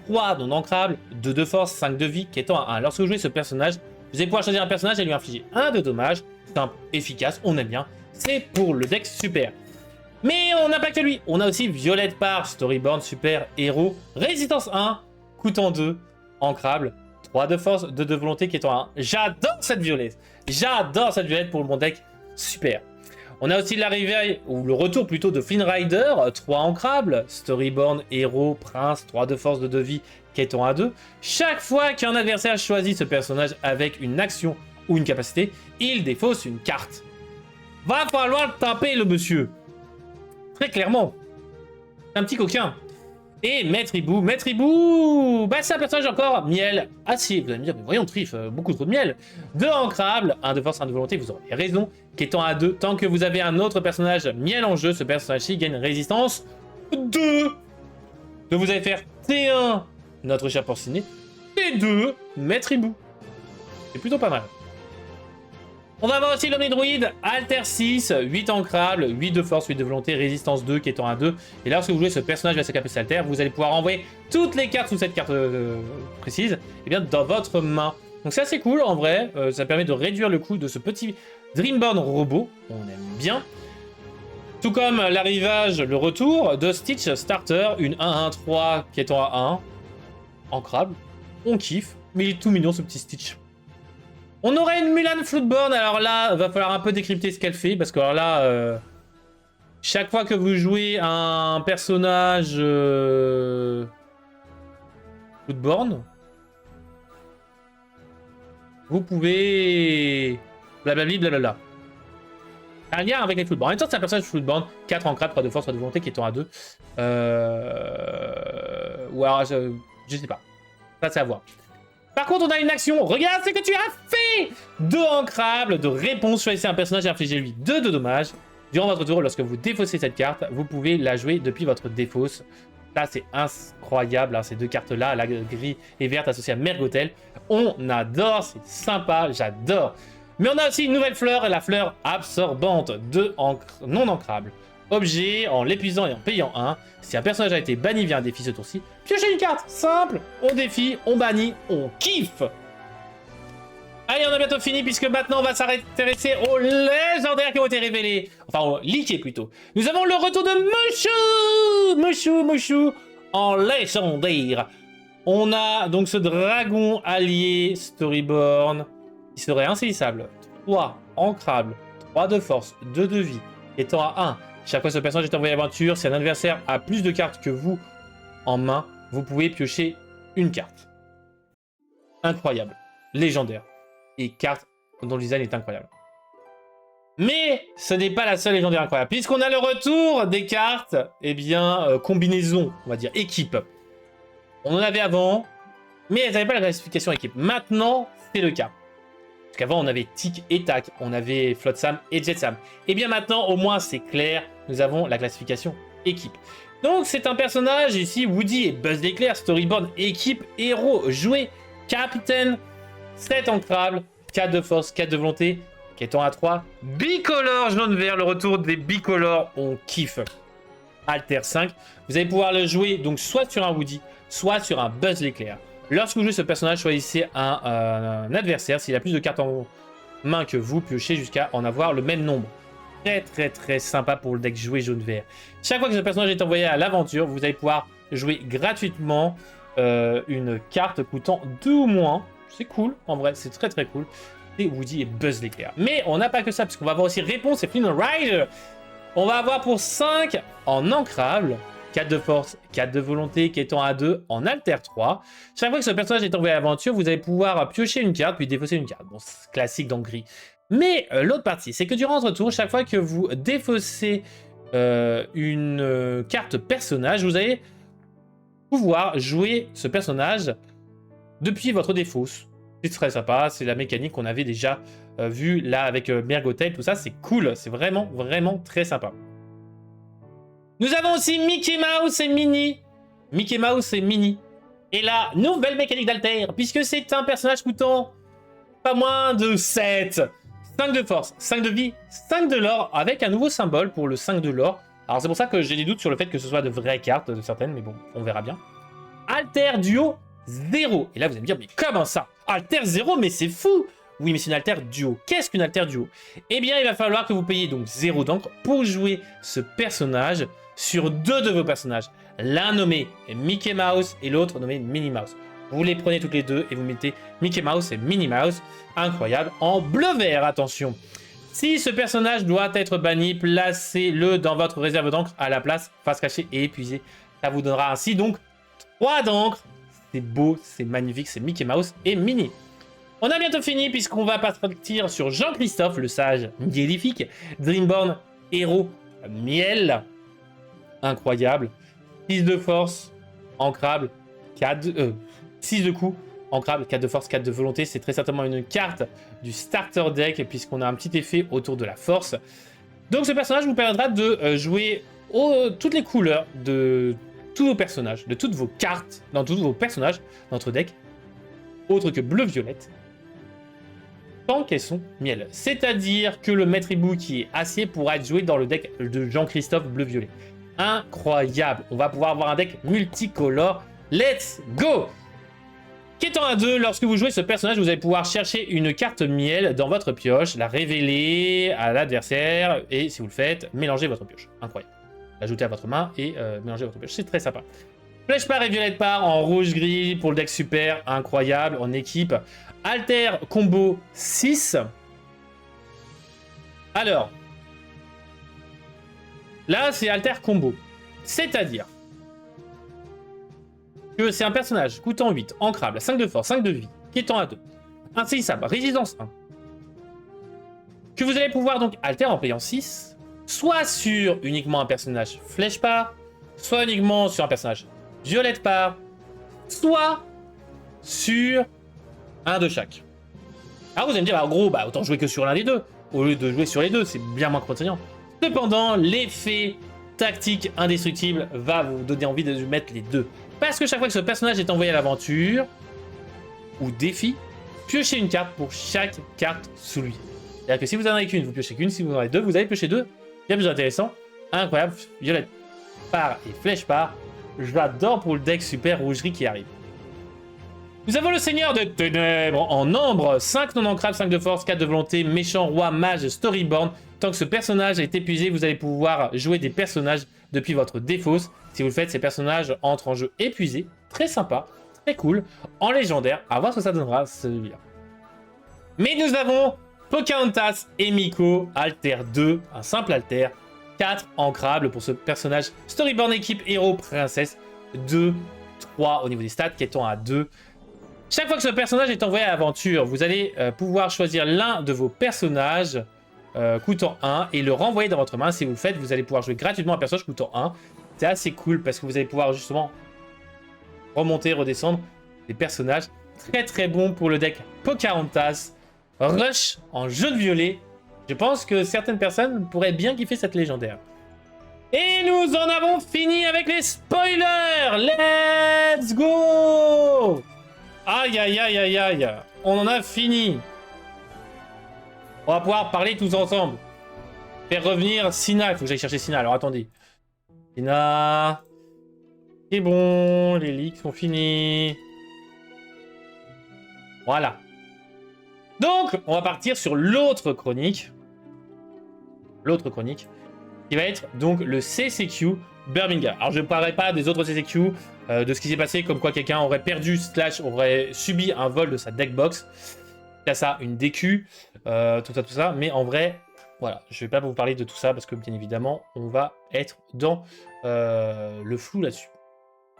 3 non ancrables, 2 de force, 5 de vie, qui étant à 1. Lorsque vous jouez ce personnage, vous allez pouvoir choisir un personnage et lui infliger 1 de dommages. Simple, efficace, on aime bien. C'est pour le deck super. Mais on n'a pas que lui. On a aussi Violette Par, storyboard, super, héros, résistance 1, coûtant 2, ancrable. 3 de force, 2 de volonté qui est en 1. J'adore cette violette. J'adore cette violette pour mon deck. Super. On a aussi l'arrivée, ou le retour plutôt de Flynn Rider. 3 ancrables. Storyborn, héros, prince. 3 de force, 2 de vie qui est en 1-2. Chaque fois qu'un adversaire choisit ce personnage avec une action ou une capacité, il défausse une carte. Va falloir taper le monsieur. Très clairement. C'est un petit coquin. Et Maître Hibou, bah c'est un personnage encore, miel, acier. Vous allez me dire, mais voyons, Trif, beaucoup trop de miel. 2 ancrables, 1 de force, 1 de volonté, vous aurez raison, qui étant à 2. Tant que vous avez un autre personnage miel en jeu, ce personnage-ci gagne résistance 2. Donc vous allez faire T1, notre cher porciné, T2, Maître Hibou. C'est plutôt pas mal. On va avoir aussi l'Omnidruide, Alter 6, 8 ancrables, 8 de force, 8 de volonté, résistance 2 qui est en 1-2. Et lorsque vous jouez ce personnage avec sa capacité Alter, vous allez pouvoir envoyer toutes les cartes sous cette carte précise et bien, dans votre main. Donc c'est assez cool en vrai, ça permet de réduire le coût de ce petit Dreamborn robot, on aime bien. Tout comme l'arrivage, le retour de Stitch Starter, une 1-1-3 qui est en 1, ancrable. On kiffe, mais il est tout mignon ce petit Stitch. On aurait une Mulan Floodborn, alors là, va falloir un peu décrypter ce qu'elle fait, parce que alors là, chaque fois que vous jouez un personnage Floodborn, vous pouvez blablabli blablabla. Un lien avec les Floodborn. En même temps, c'est un personnage Floodborn, 4 en crap, 3 de force, 3 de volonté, qui est en A2. Ou alors, je sais pas. Ça, c'est à voir. Par contre, on a une action. Regarde ce que tu as fait! 2 ancrables de réponse. Choisissez un personnage et infligez-lui 2 de dommages. Durant votre tour, lorsque vous défaussez cette carte, vous pouvez la jouer depuis votre défausse. Ça, c'est incroyable, hein, ces deux cartes-là, la grise et verte associée à Mergotel. On adore, c'est sympa, j'adore. Mais on a aussi une nouvelle fleur, la fleur absorbante, 2 non ancrables. Objet, en l'épuisant et en payant 1. Si un personnage a été banni via un défi ce tour-ci, piochez une carte, simple, on défie, on bannit, on kiffe. Allez, on a bientôt fini puisque maintenant on va s'intéresser aux légendaires qui ont été révélés. Enfin, aux leakés plutôt. Nous avons le retour de Mushu en légendaire. On a donc ce dragon allié Storyborn qui serait insaisissable. 3 ancrables, 3 de force, 2 de vie, étant à 1. Chaque fois que ce personnage est envoyé à l'aventure, si un adversaire a plus de cartes que vous en main, vous pouvez piocher une carte. Incroyable. Légendaire. Et carte dont le design est incroyable. Mais ce n'est pas la seule légendaire incroyable. Puisqu'on a le retour des cartes, eh bien, combinaison, on va dire, équipe. On en avait avant, mais elles n'avaient pas la classification équipe. Maintenant, c'est le cas. Parce qu'avant, on avait Tic et Tac, on avait Flotsam et Jetsam. Et bien maintenant, au moins, c'est clair, nous avons la classification équipe. Donc, c'est un personnage, ici, Woody et Buzz l'éclair, storyboard, équipe, héros, jouet, capitaine, 7 ancrables, 4 de force, 4 de volonté, étant à 3, bicolore jaune-vert, le retour des bicolores, on kiffe. Alter 5, vous allez pouvoir le jouer donc soit sur un Woody, soit sur un Buzz l'éclair. Lorsque vous jouez ce personnage, choisissez un adversaire. S'il a plus de cartes en main que vous, piochez jusqu'à en avoir le même nombre. Très sympa pour le deck joué jaune-vert. Chaque fois que ce personnage est envoyé à l'aventure, vous allez pouvoir jouer gratuitement une carte coûtant 2 ou moins. C'est cool, en vrai, c'est très cool. Et Woody et Buzz l'éclair. Mais on n'a pas que ça, parce qu'on va avoir aussi Réponse et Flynn Rider. On va avoir pour 5 en ancrable, 4 de force, 4 de volonté, qui étant à 2 en alter 3. Chaque fois que ce personnage est envoyé à l'aventure, vous allez pouvoir piocher une carte, puis défausser une carte. Bon, c'est classique dans le gris. Mais l'autre partie, c'est que durant votre tour, chaque fois que vous défaussez une carte personnage, vous allez pouvoir jouer ce personnage depuis votre défausse. C'est très sympa, c'est la mécanique qu'on avait déjà vue là avec Mergotel, tout ça, c'est cool, c'est vraiment très sympa. Nous avons aussi Mickey Mouse et Minnie. Mickey Mouse et Minnie. Et la nouvelle mécanique d'Alter, puisque c'est un personnage coûtant pas moins de 7. 5 de force, 5 de vie, 5 de l'or, avec un nouveau symbole pour le 5 de l'or. Alors c'est pour ça que j'ai des doutes sur le fait que ce soit de vraies cartes, de certaines, mais bon, on verra bien. Alter duo 0. Et là, vous allez me dire, mais comment ça? Alter 0, mais c'est fou! Oui, mais c'est une alter duo. Qu'est-ce qu'une alter duo? Eh bien, il va falloir que vous payiez donc 0 d'encre pour jouer ce personnage sur 2 de vos personnages. L'un nommé Mickey Mouse et l'autre nommé Minnie Mouse. Vous les prenez toutes les deux et vous mettez Mickey Mouse et Minnie Mouse. Incroyable. En bleu-vert, attention. Si ce personnage doit être banni, placez-le dans votre réserve d'encre à la place, face cachée et épuisée. Ça vous donnera ainsi donc 3 d'encre. C'est beau, c'est magnifique, c'est Mickey Mouse et Minnie. On a bientôt fini puisqu'on va partir sur Jean-Christophe, le sage mielifique, Dreamborn, héros, miel. Incroyable. 6 de force, ancrable, 6 de coup, ancrable, 4 de force, 4 de volonté. C'est très certainement une carte du starter deck puisqu'on a un petit effet autour de la force. Donc ce personnage vous permettra de jouer toutes les couleurs de tous vos personnages, de toutes vos cartes, dans tous vos personnages dans votre deck, autre que bleu-violette, tant qu'elles sont miel. C'est-à-dire que le maître hibou qui est acier pourra être joué dans le deck de Jean-Christophe bleu-violet. Incroyable. On va pouvoir avoir un deck multicolore. Let's go! Qu'étant à 2, lorsque vous jouez ce personnage, vous allez pouvoir chercher une carte miel dans votre pioche, la révéler à l'adversaire, et si vous le faites, mélanger votre pioche. Incroyable. L'ajouter à votre main et mélanger votre pioche. C'est très sympa. Flèche part et violette part en rouge-gris pour le deck super, incroyable, en équipe. Alter combo 6. Alors, là c'est Alter combo. C'est-à-dire que c'est un personnage coûtant 8, ancrable, 5 de force, 5 de vie, qui étant à 2. Insaisissable, résistance 1. Que vous allez pouvoir donc alter en payant 6, soit sur uniquement un personnage flèche part, soit uniquement sur un personnage violette part, soit sur un de chaque. Alors vous allez me dire, en gros, bah, autant jouer que sur l'un des deux, au lieu de jouer sur les deux, c'est bien moins contraignant. Cependant, l'effet tactique indestructible va vous donner envie de mettre les deux. Parce que chaque fois que ce personnage est envoyé à l'aventure, ou défi, piochez une carte pour chaque carte sous lui. C'est-à-dire que si vous en avez qu'une, vous piochez qu'une, si vous en avez deux, vous allez piocher deux. Bien plus intéressant, incroyable, violette part et flèche part. J'adore pour le deck super rougerie qui arrive. Nous avons le Seigneur de Ténèbres en ombre, 5 non ancrables, 5 de force, 4 de volonté, méchant roi, mage, storyborn. Tant que ce personnage est épuisé, vous allez pouvoir jouer des personnages depuis votre défausse. Si vous le faites, ces personnages entrent en jeu épuisés. Très sympa, très cool. En légendaire, à voir ce que ça donnera celui-là. Mais nous avons Pocahontas et Miko, Alter 2, un simple Alter. 4 ancrables pour ce personnage storyborn équipe héros princesse. 2, 3 au niveau des stats, qui étant à 2. Chaque fois que ce personnage est envoyé à l'aventure, vous allez pouvoir choisir l'un de vos personnages coûtant 1 et le renvoyer dans votre main. Si vous le faites, vous allez pouvoir jouer gratuitement un personnage coûtant 1. C'est assez cool parce que vous allez pouvoir justement remonter, redescendre des personnages. Très très bon pour le deck Pocahontas. Rush en jaune violet. Je pense que certaines personnes pourraient bien kiffer cette légendaire. Et nous en avons fini avec les spoilers. Let's go. Aïe aïe aïe aïe aïe. On en a fini. On va pouvoir parler tous ensemble. Faire revenir Sina. Il faut que j'aille chercher Sina. Alors attendez. Sina. C'est bon. Les leaks sont finis. Voilà. Donc, on va partir sur l'autre chronique. L'autre chronique. Qui va être donc le CCQ Birmingham. Alors, je ne parlerai pas des autres CCQ, de ce qui s'est passé, comme quoi quelqu'un aurait perdu, / aurait subi un vol de sa deckbox. Il y a ça, une DQ, tout ça. Mais en vrai, voilà, je ne vais pas vous parler de tout ça parce que, bien évidemment, on va être dans le flou là-dessus.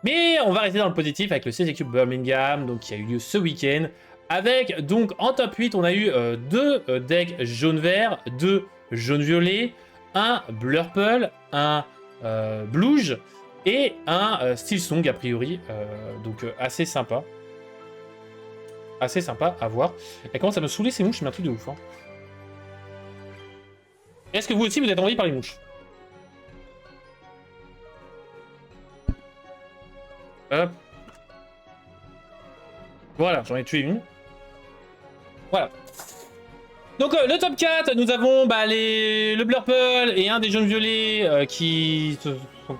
Mais on va rester dans le positif avec le CCQ Birmingham, donc qui a eu lieu ce week-end. Avec, donc, en top 8, on a eu 2 decks jaune-vert, 2 jaune-violet, un Blurple, un Blouge et un Steelsong, a priori. Donc, assez sympa. Assez sympa à voir. Elle commence à me saouler ces mouches, mais un truc de ouf. Hein. Est-ce que vous aussi, vous êtes envahi par les mouches? Hop. Voilà, j'en ai tué une. Voilà. Donc le top 4, nous avons le Blurple et un des jaunes violets qui se sont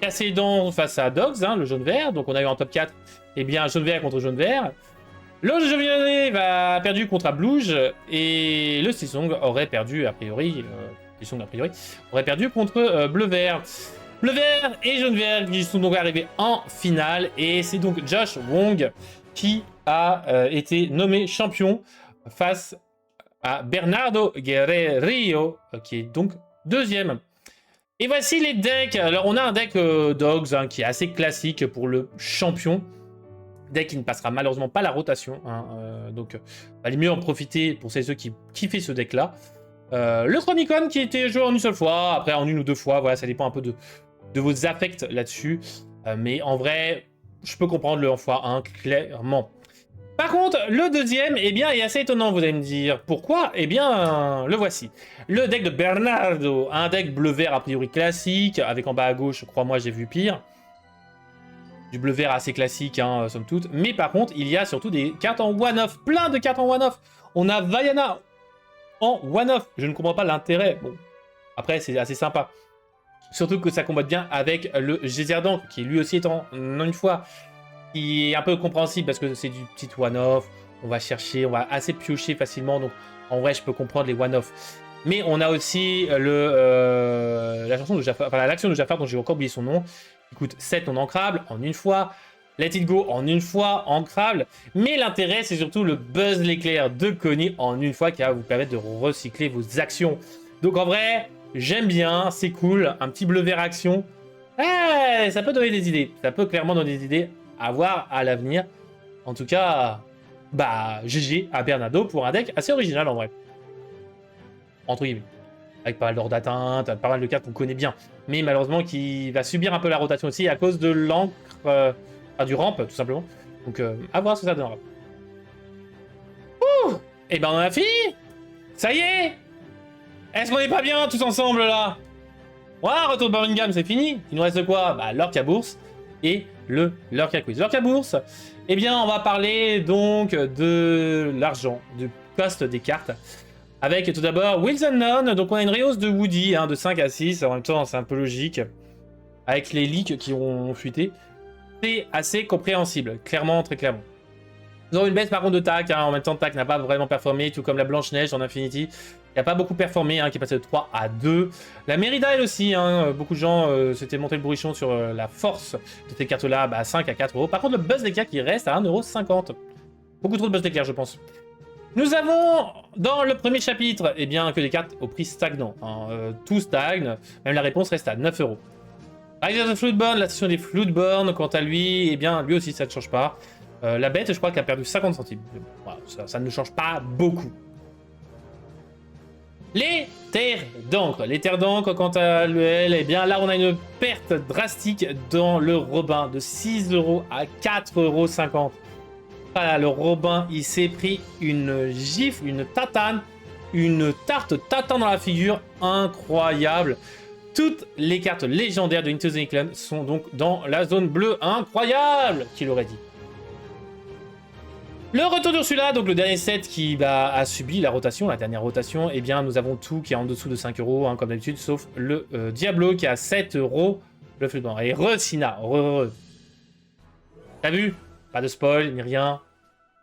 cassés les dents face à Dogs, hein, le jaune vert. Donc on a eu en top 4, eh bien, jaune vert contre jaune vert. Le jaune violet va perdu contre Blouge et le Steelsong aurait perdu a priori. Aurait perdu contre bleu vert. Bleu vert et jaune vert qui sont donc arrivés en finale et c'est donc Josh Wong qui a été nommé champion face à Bernardo Guerreiro, qui est donc deuxième. Et voici les decks. Alors, on a un deck Dogs hein, qui est assez classique pour le champion. Deck qui ne passera malheureusement pas la rotation. Hein, donc, valait mieux en profiter pour ceux qui kiffaient ce deck-là. Le Chronicon qui était joué en une seule fois, après en une ou deux fois. Voilà, ça dépend un peu de vos affects là-dessus. Mais en vrai, je peux comprendre le 1x1 clairement. Par contre, le deuxième, eh bien, est assez étonnant, vous allez me dire. Pourquoi? Eh bien, le voici. Le deck de Bernardo, un deck bleu-vert a priori classique, avec en bas à gauche, crois-moi, j'ai vu pire. Du bleu-vert assez classique, hein, somme toute. Mais par contre, il y a surtout des cartes en one-off, plein de cartes en one-off. On a Vaiana en one-off. Je ne comprends pas l'intérêt. Bon, après, c'est assez sympa. Surtout que ça combatte bien avec le Gézerdan, qui lui aussi est en une fois... qui est un peu compréhensible parce que c'est du petit one-off, on va chercher, on va assez piocher facilement, donc en vrai je peux comprendre les one-off. Mais on a aussi la chanson de Jafar, enfin l'action de Jafar dont j'ai encore oublié son nom, qui coûte 7 non ancrables en une fois, Let It Go en une fois, ancrable, mais l'intérêt c'est surtout le Buzz l'éclair de Connie en une fois qui va vous permettre de recycler vos actions. Donc en vrai, j'aime bien, c'est cool, un petit bleu vert action, ça peut donner des idées, ça peut clairement donner des idées à voir à l'avenir. En tout cas, GG à Bernardo pour un deck assez original en vrai. Entre guillemets. Avec pas mal d'or d'atteinte, pas mal de cartes qu'on connaît bien. Mais malheureusement qui va subir un peu la rotation aussi à cause de l'encre, du ramp tout simplement. Donc à voir ce que ça donnera. Ouh. Et ben on a fini. Ça y est. Est-ce qu'on est pas bien tous ensemble là? Voilà, retour de Birmingham, c'est fini. Il nous reste quoi? L'Orca Bourse et le Lurker Quiz. Lurker Bourse, eh bien, on va parler donc de l'argent, du cost des cartes. Avec tout d'abord Wheels Unknown, donc on a une rehausse de Woody, hein, de 5 à 6, en même temps c'est un peu logique, avec les leaks qui ont fuité. C'est assez compréhensible, clairement, très clairement. Nous avons une baisse par contre de TAC, hein, en même temps TAC n'a pas vraiment performé, tout comme la Blanche-Neige en Infinity. Il n'a pas beaucoup performé, hein, qui est passé de 3 à 2. La Mérida, elle aussi, hein, beaucoup de gens s'étaient monté le bourrichon sur la force de ces cartes-là, 5 à 4 euros. Par contre, le Buzz d'éclair qui reste à 1,50 €. Beaucoup trop de Buzz d'éclair, je pense. Nous avons, dans le premier chapitre, eh bien, que des cartes au prix stagnant. Hein, tout stagne, même la réponse reste à 9 €. Rise of the Floodborn, la station des Floodborn, quant à lui, eh bien, lui aussi, ça ne change pas. La bête, je crois qu'elle a perdu 50 centimes. Voilà, ça ne change pas beaucoup. Les terres d'encre. Les terres d'encre, quant à elle, eh bien, là, on a une perte drastique dans le Robin de 6 € à 4,50 €. Voilà, le Robin, il s'est pris une gifle, une tatane, une tarte tatin dans la figure, incroyable. Toutes les cartes légendaires de Into the Nickelodeon sont donc dans la zone bleue, incroyable, qui l'aurait dit. Le retour d'Ursula, donc le dernier set qui a subi la rotation, la dernière rotation, eh bien nous avons tout qui est en dessous de 5 €, hein, comme d'habitude, sauf le Diablo qui est à 7 €, le Floodborn. Et Sina, T'as vu? Pas de spoil, ni rien.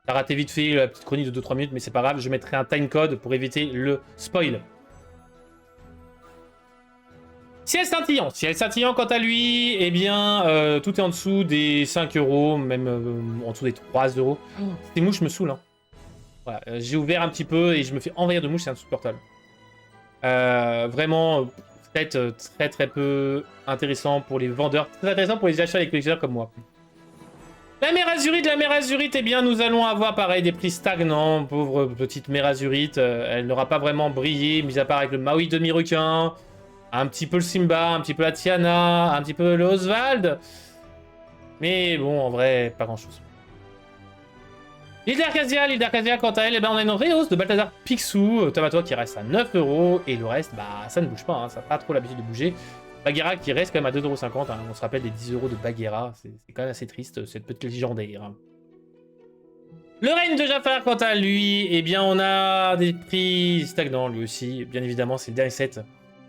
T'as raté vite fait la petite chronique de 2-3 minutes, mais c'est pas grave, je mettrai un timecode pour éviter le spoil. Ciel scintillant. Ciel scintillant, quant à lui, eh bien, tout est en dessous des 5 €, même en dessous des 3 €. Ces mouches me saoulent. Hein. Voilà, j'ai ouvert un petit peu et je me fais envahir de mouches, c'est insupportable. Vraiment, peut-être très très peu intéressant pour les vendeurs, très intéressant pour les acheteurs et les collectionneurs comme moi. La mer azurite, eh bien, nous allons avoir pareil des prix stagnants. Pauvre petite mer azurite, elle n'aura pas vraiment brillé, mis à part avec le Maui demi-requin. Un petit peu le Simba, un petit peu la Tiana, un petit peu le Oswald. Mais bon, en vrai, pas grand-chose. L'île d'Arcasia, quant à elle, eh ben, on a une rehausse de Balthazar Picsou, Tamatoa qui reste à 9 €, et le reste, bah, ça ne bouge pas, hein, ça n'a pas trop l'habitude de bouger. Bagheera qui reste quand même à 2,50 €, hein, on se rappelle des 10 € de Bagheera, c'est quand même assez triste, cette petite légendaire. Hein. Le règne de Jafar, quant à lui, eh bien, on a des prix stagnants, lui aussi, bien évidemment, c'est le dernier set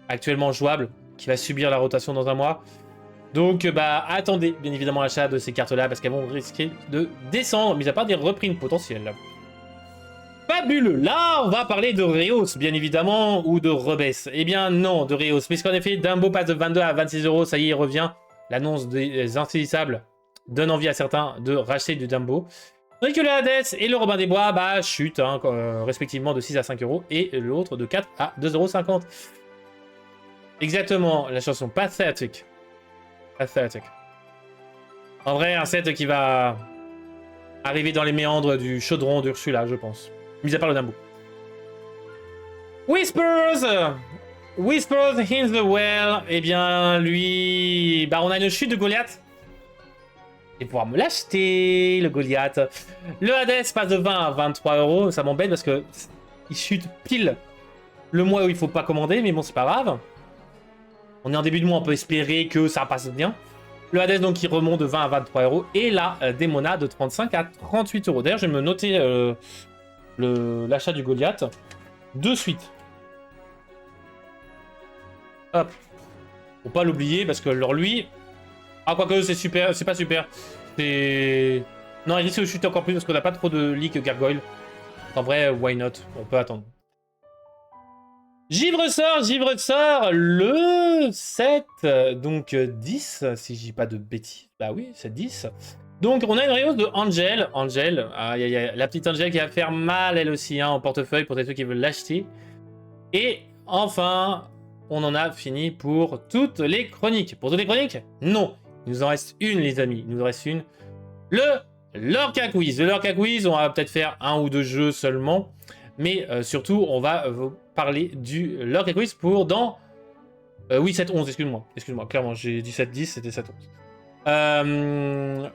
actuellement jouable, qui va subir la rotation dans un mois. Donc, bah, attendez, bien évidemment, l'achat de ces cartes-là, parce qu'elles vont risquer de descendre, mis à part des reprints potentiels. Fabuleux. Là, on va parler de Reos, bien évidemment, ou de Rebess. Eh bien, non, de Reos, puisqu'en effet, Dumbo passe de 22 à 26 €, ça y est, il revient. L'annonce des insaisissables donne envie à certains de racheter du Dumbo. Tandis que le Hades et le Robin des Bois, bah, chutent, hein, respectivement de 6 à 5 € et l'autre de 4 à 2,50 €. Exactement, la chanson Pathetic. Pathetic. En vrai, un set qui va arriver dans les méandres du chaudron d'Ursula, je pense. Mis à part le Dumbo. Whispers! Whispers in the Well. Eh bien, lui... Bah, on a une chute de Goliath. Et pouvoir me l'acheter, le Goliath. Le Hades passe de 20 à 23 €. Ça m'embête parce que il chute pile le mois où il faut pas commander, mais bon, c'est pas grave. On est en début de mois, on peut espérer que ça passe bien. Le Hades, donc, qui remonte de 20 à 23 €. Et la Demona de 35 à 38 €. D'ailleurs, je vais me noter l'achat du Goliath de suite. Hop. Faut pas l'oublier, parce que alors lui... Ah, quoique, c'est super, c'est pas super. C'est... Non, il risque de chuter encore plus, parce qu'on n'a pas trop de leak gargoyle. En vrai, why not? On peut attendre. Givre sort, le 7, donc 10, si je dis pas de bêtises. Bah oui, c'est 10. Donc on a une rehausse de Angel. Angel, la petite Angel qui va faire mal elle aussi hein, en portefeuille pour ceux qui veulent l'acheter. Et enfin, on en a fini pour toutes les chroniques. Pour toutes les chroniques? Non. Il nous en reste une les amis, il nous en reste une. Le Lorca Quiz. Le Lorca Quiz, on va peut-être faire 1 ou 2 jeux seulement. Mais surtout, on va vous parler du Lorca Quiz pour dans... oui, 7-11, excuse-moi, clairement, j'ai dit 7-10, c'était 7-11.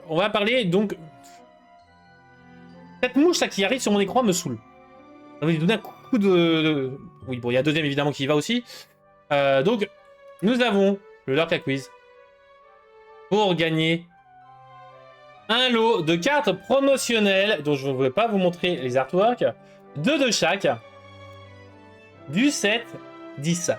On va parler, donc... Cette mouche, ça, qui arrive sur mon écran, me saoule. On va lui donner un coup de... Oui, bon, il y a deuxième, évidemment, qui y va aussi. Donc, nous avons le Lorca Quiz pour gagner un lot de cartes promotionnelles, dont je ne vais pas vous montrer les artworks, 2 de chaque, du 7-10.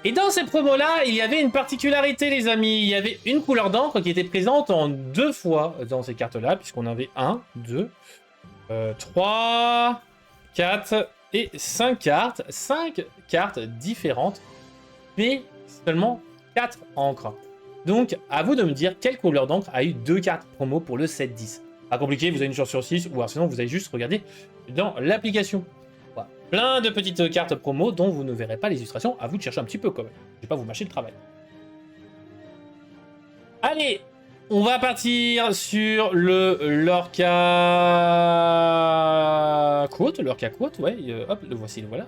Et dans ces promos-là, il y avait une particularité, les amis. Il y avait une couleur d'encre qui était présente en 2 fois dans ces cartes-là, puisqu'on avait 1, 2, 3, 4 et 5 cartes. 5 cartes différentes, mais seulement 4 encres. Donc, à vous de me dire quelle couleur d'encre a eu 2 cartes promo pour le 7-10. Pas compliqué, vous avez une chance sur 6, ou alors sinon vous allez juste regarder dans l'application. Voilà. Plein de petites cartes promo dont vous ne verrez pas les illustrations, à vous de chercher un petit peu quand même. Je vais pas vous mâcher le travail. Allez, on va partir sur le Lorca Quote. Lorca Quote, ouais. Hop, le voici, le voilà.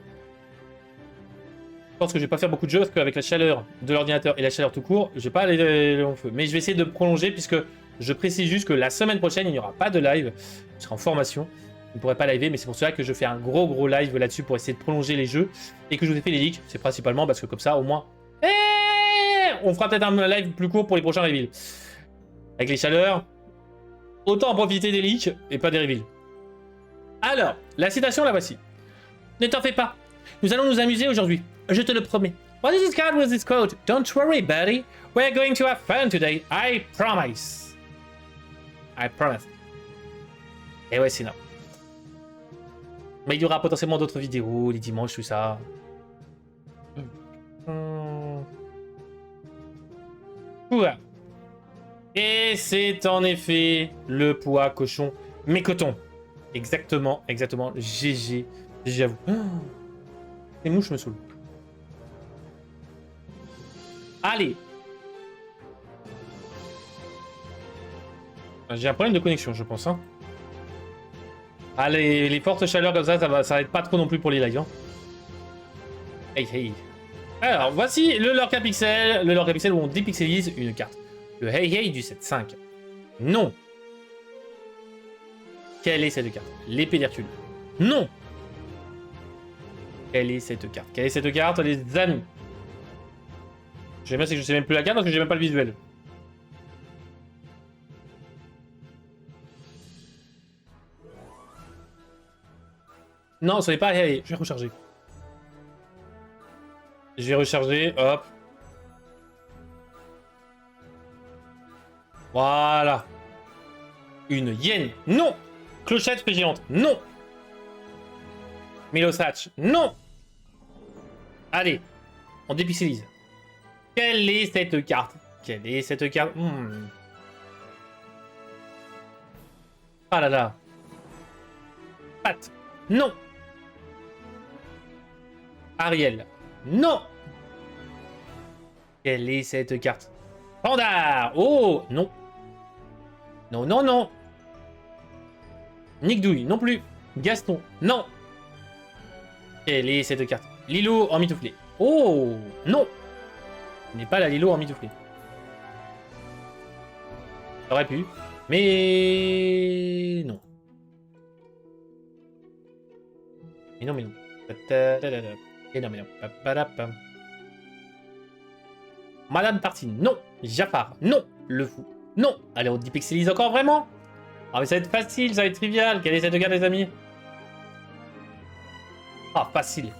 Je pense que je vais pas faire beaucoup de jeux parce qu'avec la chaleur de l'ordinateur et la chaleur tout court, je vais pas aller long feu. Mais je vais essayer de prolonger puisque je précise juste que la semaine prochaine, il n'y aura pas de live. Je serai en formation. Je ne pourrai pas liver, mais c'est pour cela que je fais un gros live là-dessus pour essayer de prolonger les jeux et que je vous ai fait les leaks. C'est principalement parce que comme ça, au moins, on fera peut-être un live plus court pour les prochains reveals. Avec les chaleurs, autant en profiter des leaks et pas des reveals. Alors, la citation, la voici. Ne t'en fais pas. Nous allons nous amuser aujourd'hui. Je te le promets. What is this card with this quote? Don't worry, buddy. We're going to have fun today. I promise. I promise. Et ouais, c'est non. Mais il y aura potentiellement d'autres vidéos, les dimanches, tout ça. Ouah. Et c'est en effet le poids cochon. Mais coton. Exactement, exactement. GG. GG à vous. Les mouches me saoulent. Allez. J'ai un problème de connexion, je pense. Hein. Allez, les fortes chaleurs comme ça va être pas trop non plus pour les lives. Hein. Hey, hey. Alors, voici le Lorca Pixel. Le Lorca Pixel où on dépixelise une carte. Le Hey Hey du 7-5. Non. Quelle est cette carte? L'épée d'Hercule. Non. Quelle est cette carte? Quelle est cette carte, les amis? J'aime bien, c'est que je sais même plus la carte parce que j'ai même pas le visuel. Non, ce n'est pas... Hey, je vais recharger. Je vais recharger, hop. Voilà. Une hyène, non. Clochette géante, non. Milosatch, non. Allez, on dépixelise. Quelle est cette carte? Quelle est cette carte? Ah là là. Pat, non. Ariel, non. Quelle est cette carte? Panda. Oh, non. Non, non, non. Nick Douille, non plus. Gaston, non. Quelle est cette carte? Lilo en mitouflé. Oh, non. Ce n'est pas la Lilo en mitouflé. Ça aurait pu, mais non. Mais non, mais non. Et non, mais non. Madame Tartine, non. Jafar, non. Le fou, non. Allez, on dépixelise encore vraiment? Ah, mais ça va être facile, ça va être trivial. Quelle est cette carte, les amis? Ah, facile.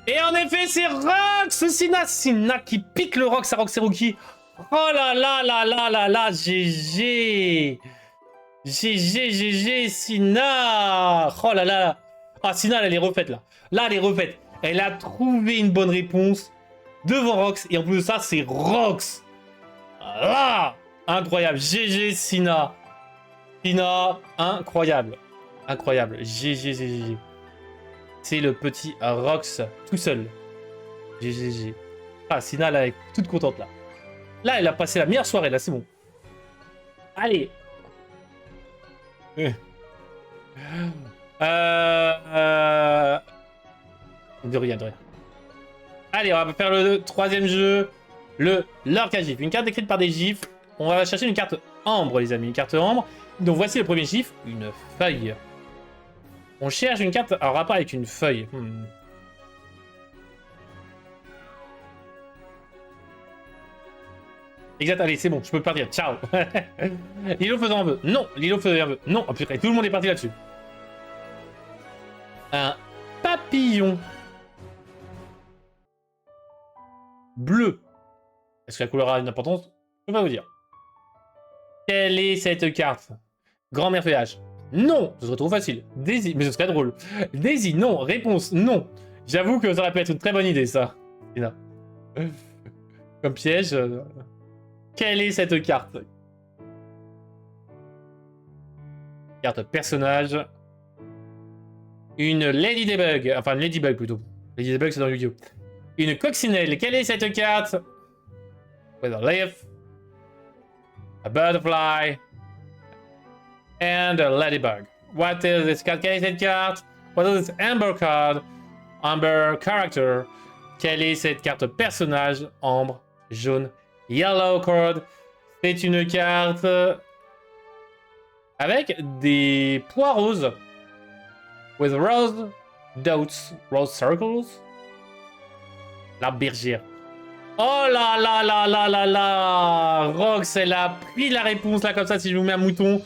Et en effet, c'est Rox Sina qui pique le Rox à Roxeruki. Oh là là là là là là, GG. GG, Sina. Oh là là. Ah, Sina, elle est refaite là. Là, elle est refaite. Elle a trouvé une bonne réponse devant Rox. Et en plus de ça, c'est Rox. Là, incroyable. GG, Sina. Sina, incroyable. Incroyable. GG. C'est le petit Rox tout seul. GG. Ah, Sina, là, elle est toute contente là. Là, elle a passé la meilleure soirée, là, c'est bon. Allez. De rien. Allez, on va faire le troisième jeu. Le Lorca GIF. Une carte décrite par des GIFs. On va chercher une carte ambre, les amis. Une carte ambre. Donc, voici le premier GIF. Une feuille. On cherche une carte en rapport avec une feuille. Exact, allez, c'est bon, je peux partir. Ciao. Lilo faisant un vœu. Non, Lilo faisait un vœu. Non, oh, putain, tout le monde est parti là-dessus. Un papillon. Bleu. Est-ce que la couleur a une importance? Je peux pas vous dire. Quelle est cette carte? Grand-mère feuillage. Non, ce serait trop facile. Daisy, mais ce serait drôle. Daisy, non. Réponse, non. J'avoue que ça aurait pu être une très bonne idée, ça. Comme piège. Quelle est cette carte? Carte personnage. Une Ladybug. Enfin, une Ladybug plutôt. Ladybug, c'est dans Yu-Gi-Oh! Une coccinelle. Quelle est cette carte? Ouais, dans l'AF. a butterfly, and a ladybug. What is this card? Quelle est cette carte? What is this Amber card? Amber character. Quelle est cette carte personnage? Ambre, jaune, yellow card. C'est une carte avec des pois roses. With rose dots, rose circles. La bergère. Oh là là là là là là! Rox, elle a pris la réponse là comme ça si je vous mets un mouton.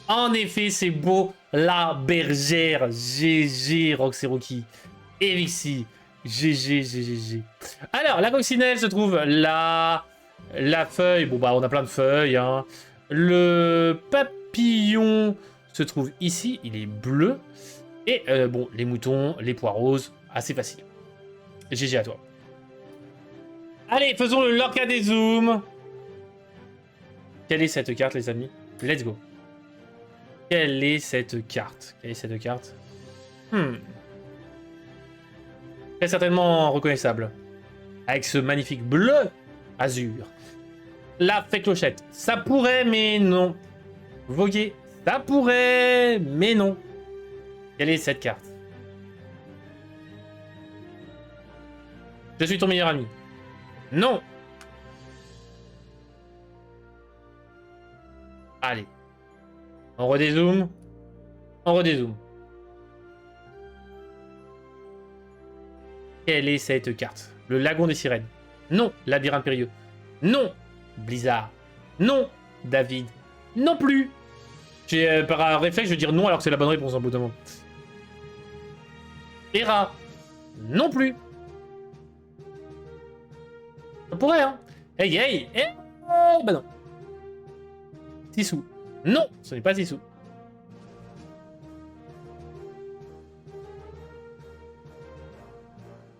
En effet, c'est beau. La bergère. GG, Roxy. Et Vixie. GG. Alors, la coccinelle se trouve là. La feuille. Bon, bah, on a plein de feuilles. Hein. Le papillon se trouve ici. Il est bleu. Et bon, les moutons, les pois roses. Assez facile. GG à toi. Allez, faisons le Lorca des zooms. Quelle est cette carte, les amis? Let's go. Quelle est cette carte? Très certainement reconnaissable. Avec ce magnifique bleu azur. La fée clochette. Ça pourrait, mais non. Voguer. Ça pourrait, mais non. Quelle est cette carte? Je suis ton meilleur ami. Non. Allez. On redézoome. Quelle est cette carte? Le lagon des sirènes. Non. Labyrinthe périlleux. Non. Blizzard. Non. David. Non plus. Par réflexe, je vais dire non alors que c'est la bonne réponse en bout d'un moment. Hera. Non plus. Ça pourrait, hein. Hey. Bah non. Sissou. Non, ce n'est pas Sissou.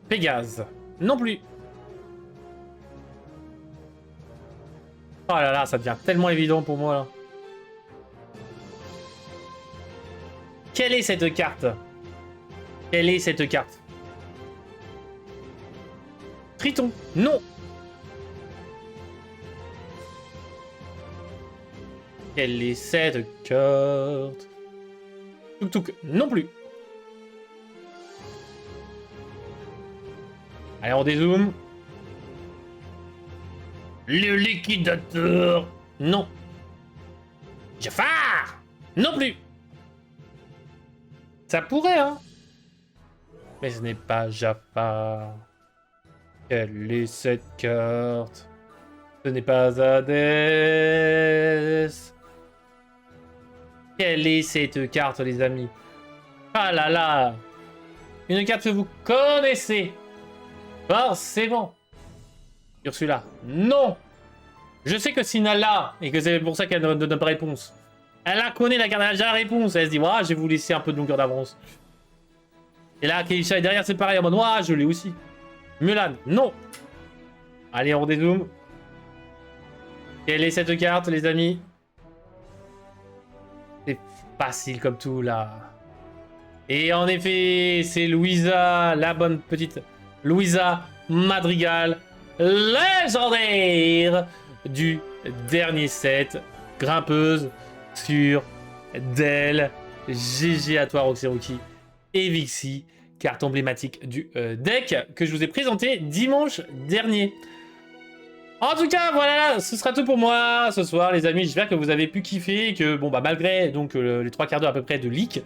Pégase. Non plus. Oh là là, ça devient tellement évident pour moi, là. Quelle est cette carte? Triton. Non. Quelle est cette carte? Tuk. Non plus. Allez, on dézoome. Le liquidateur. Non. Jafar. Non plus. Ça pourrait, hein. Mais ce n'est pas Jafar. Quelle est cette carte? Ce n'est pas Hades. Quelle est cette carte, les amis? Ah là là. Une carte que vous connaissez. Forcément. Ursula. Non. Je sais que Sina l'a, et que c'est pour ça qu'elle ne donne pas réponse. Elle a connaît la carte, elle a déjà la réponse. Elle se dit, ouais, je vais vous laisser un peu de longueur d'avance. Et là, Keisha est derrière, c'est pareil, en mode, ouais, je l'ai aussi. Mulan. Non. Allez, on dézoome. Quelle est cette carte, les amis? C'est facile comme tout, là. Et en effet, c'est Louisa, la bonne petite Louisa Madrigal, légendaire du dernier set. Grimpeuse sur Dell. GG à toi, Roxy et Vixie, carte emblématique du deck que je vous ai présenté dimanche dernier. En tout cas, voilà, ce sera tout pour moi ce soir, les amis. J'espère que vous avez pu kiffer et que, bon, bah, malgré donc les 3 quarts d'heure à peu près de leak,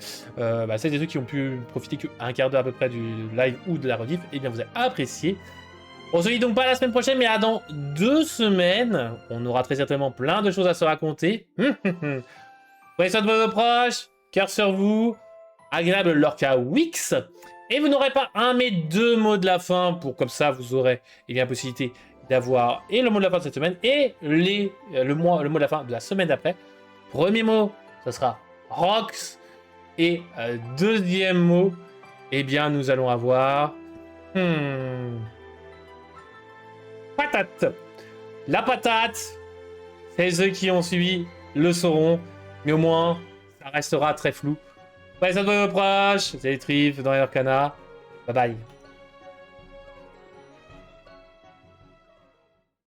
c'est des trucs qui ont pu profiter qu'un quart d'heure à peu près du live ou de la rediff, et bien vous avez apprécié. On se dit donc pas la semaine prochaine, mais dans 2 semaines. On aura très certainement plein de choses à se raconter. Prenez soin de vos proches, cœur sur vous, agréable Lorca Wix. Et vous n'aurez pas un mais 2 mots de la fin pour comme ça vous aurez la possibilité d'avoir et le mot de la fin de cette semaine et le mot de la fin de la semaine d'après. Premier mot, ce sera Rox. Et deuxième mot, nous allons avoir patate. La patate, c'est ceux qui ont suivi le sauront, mais au moins, ça restera très flou. Prenez soin de vos proches, c'est les Trifs dans les Arcana. Bye bye.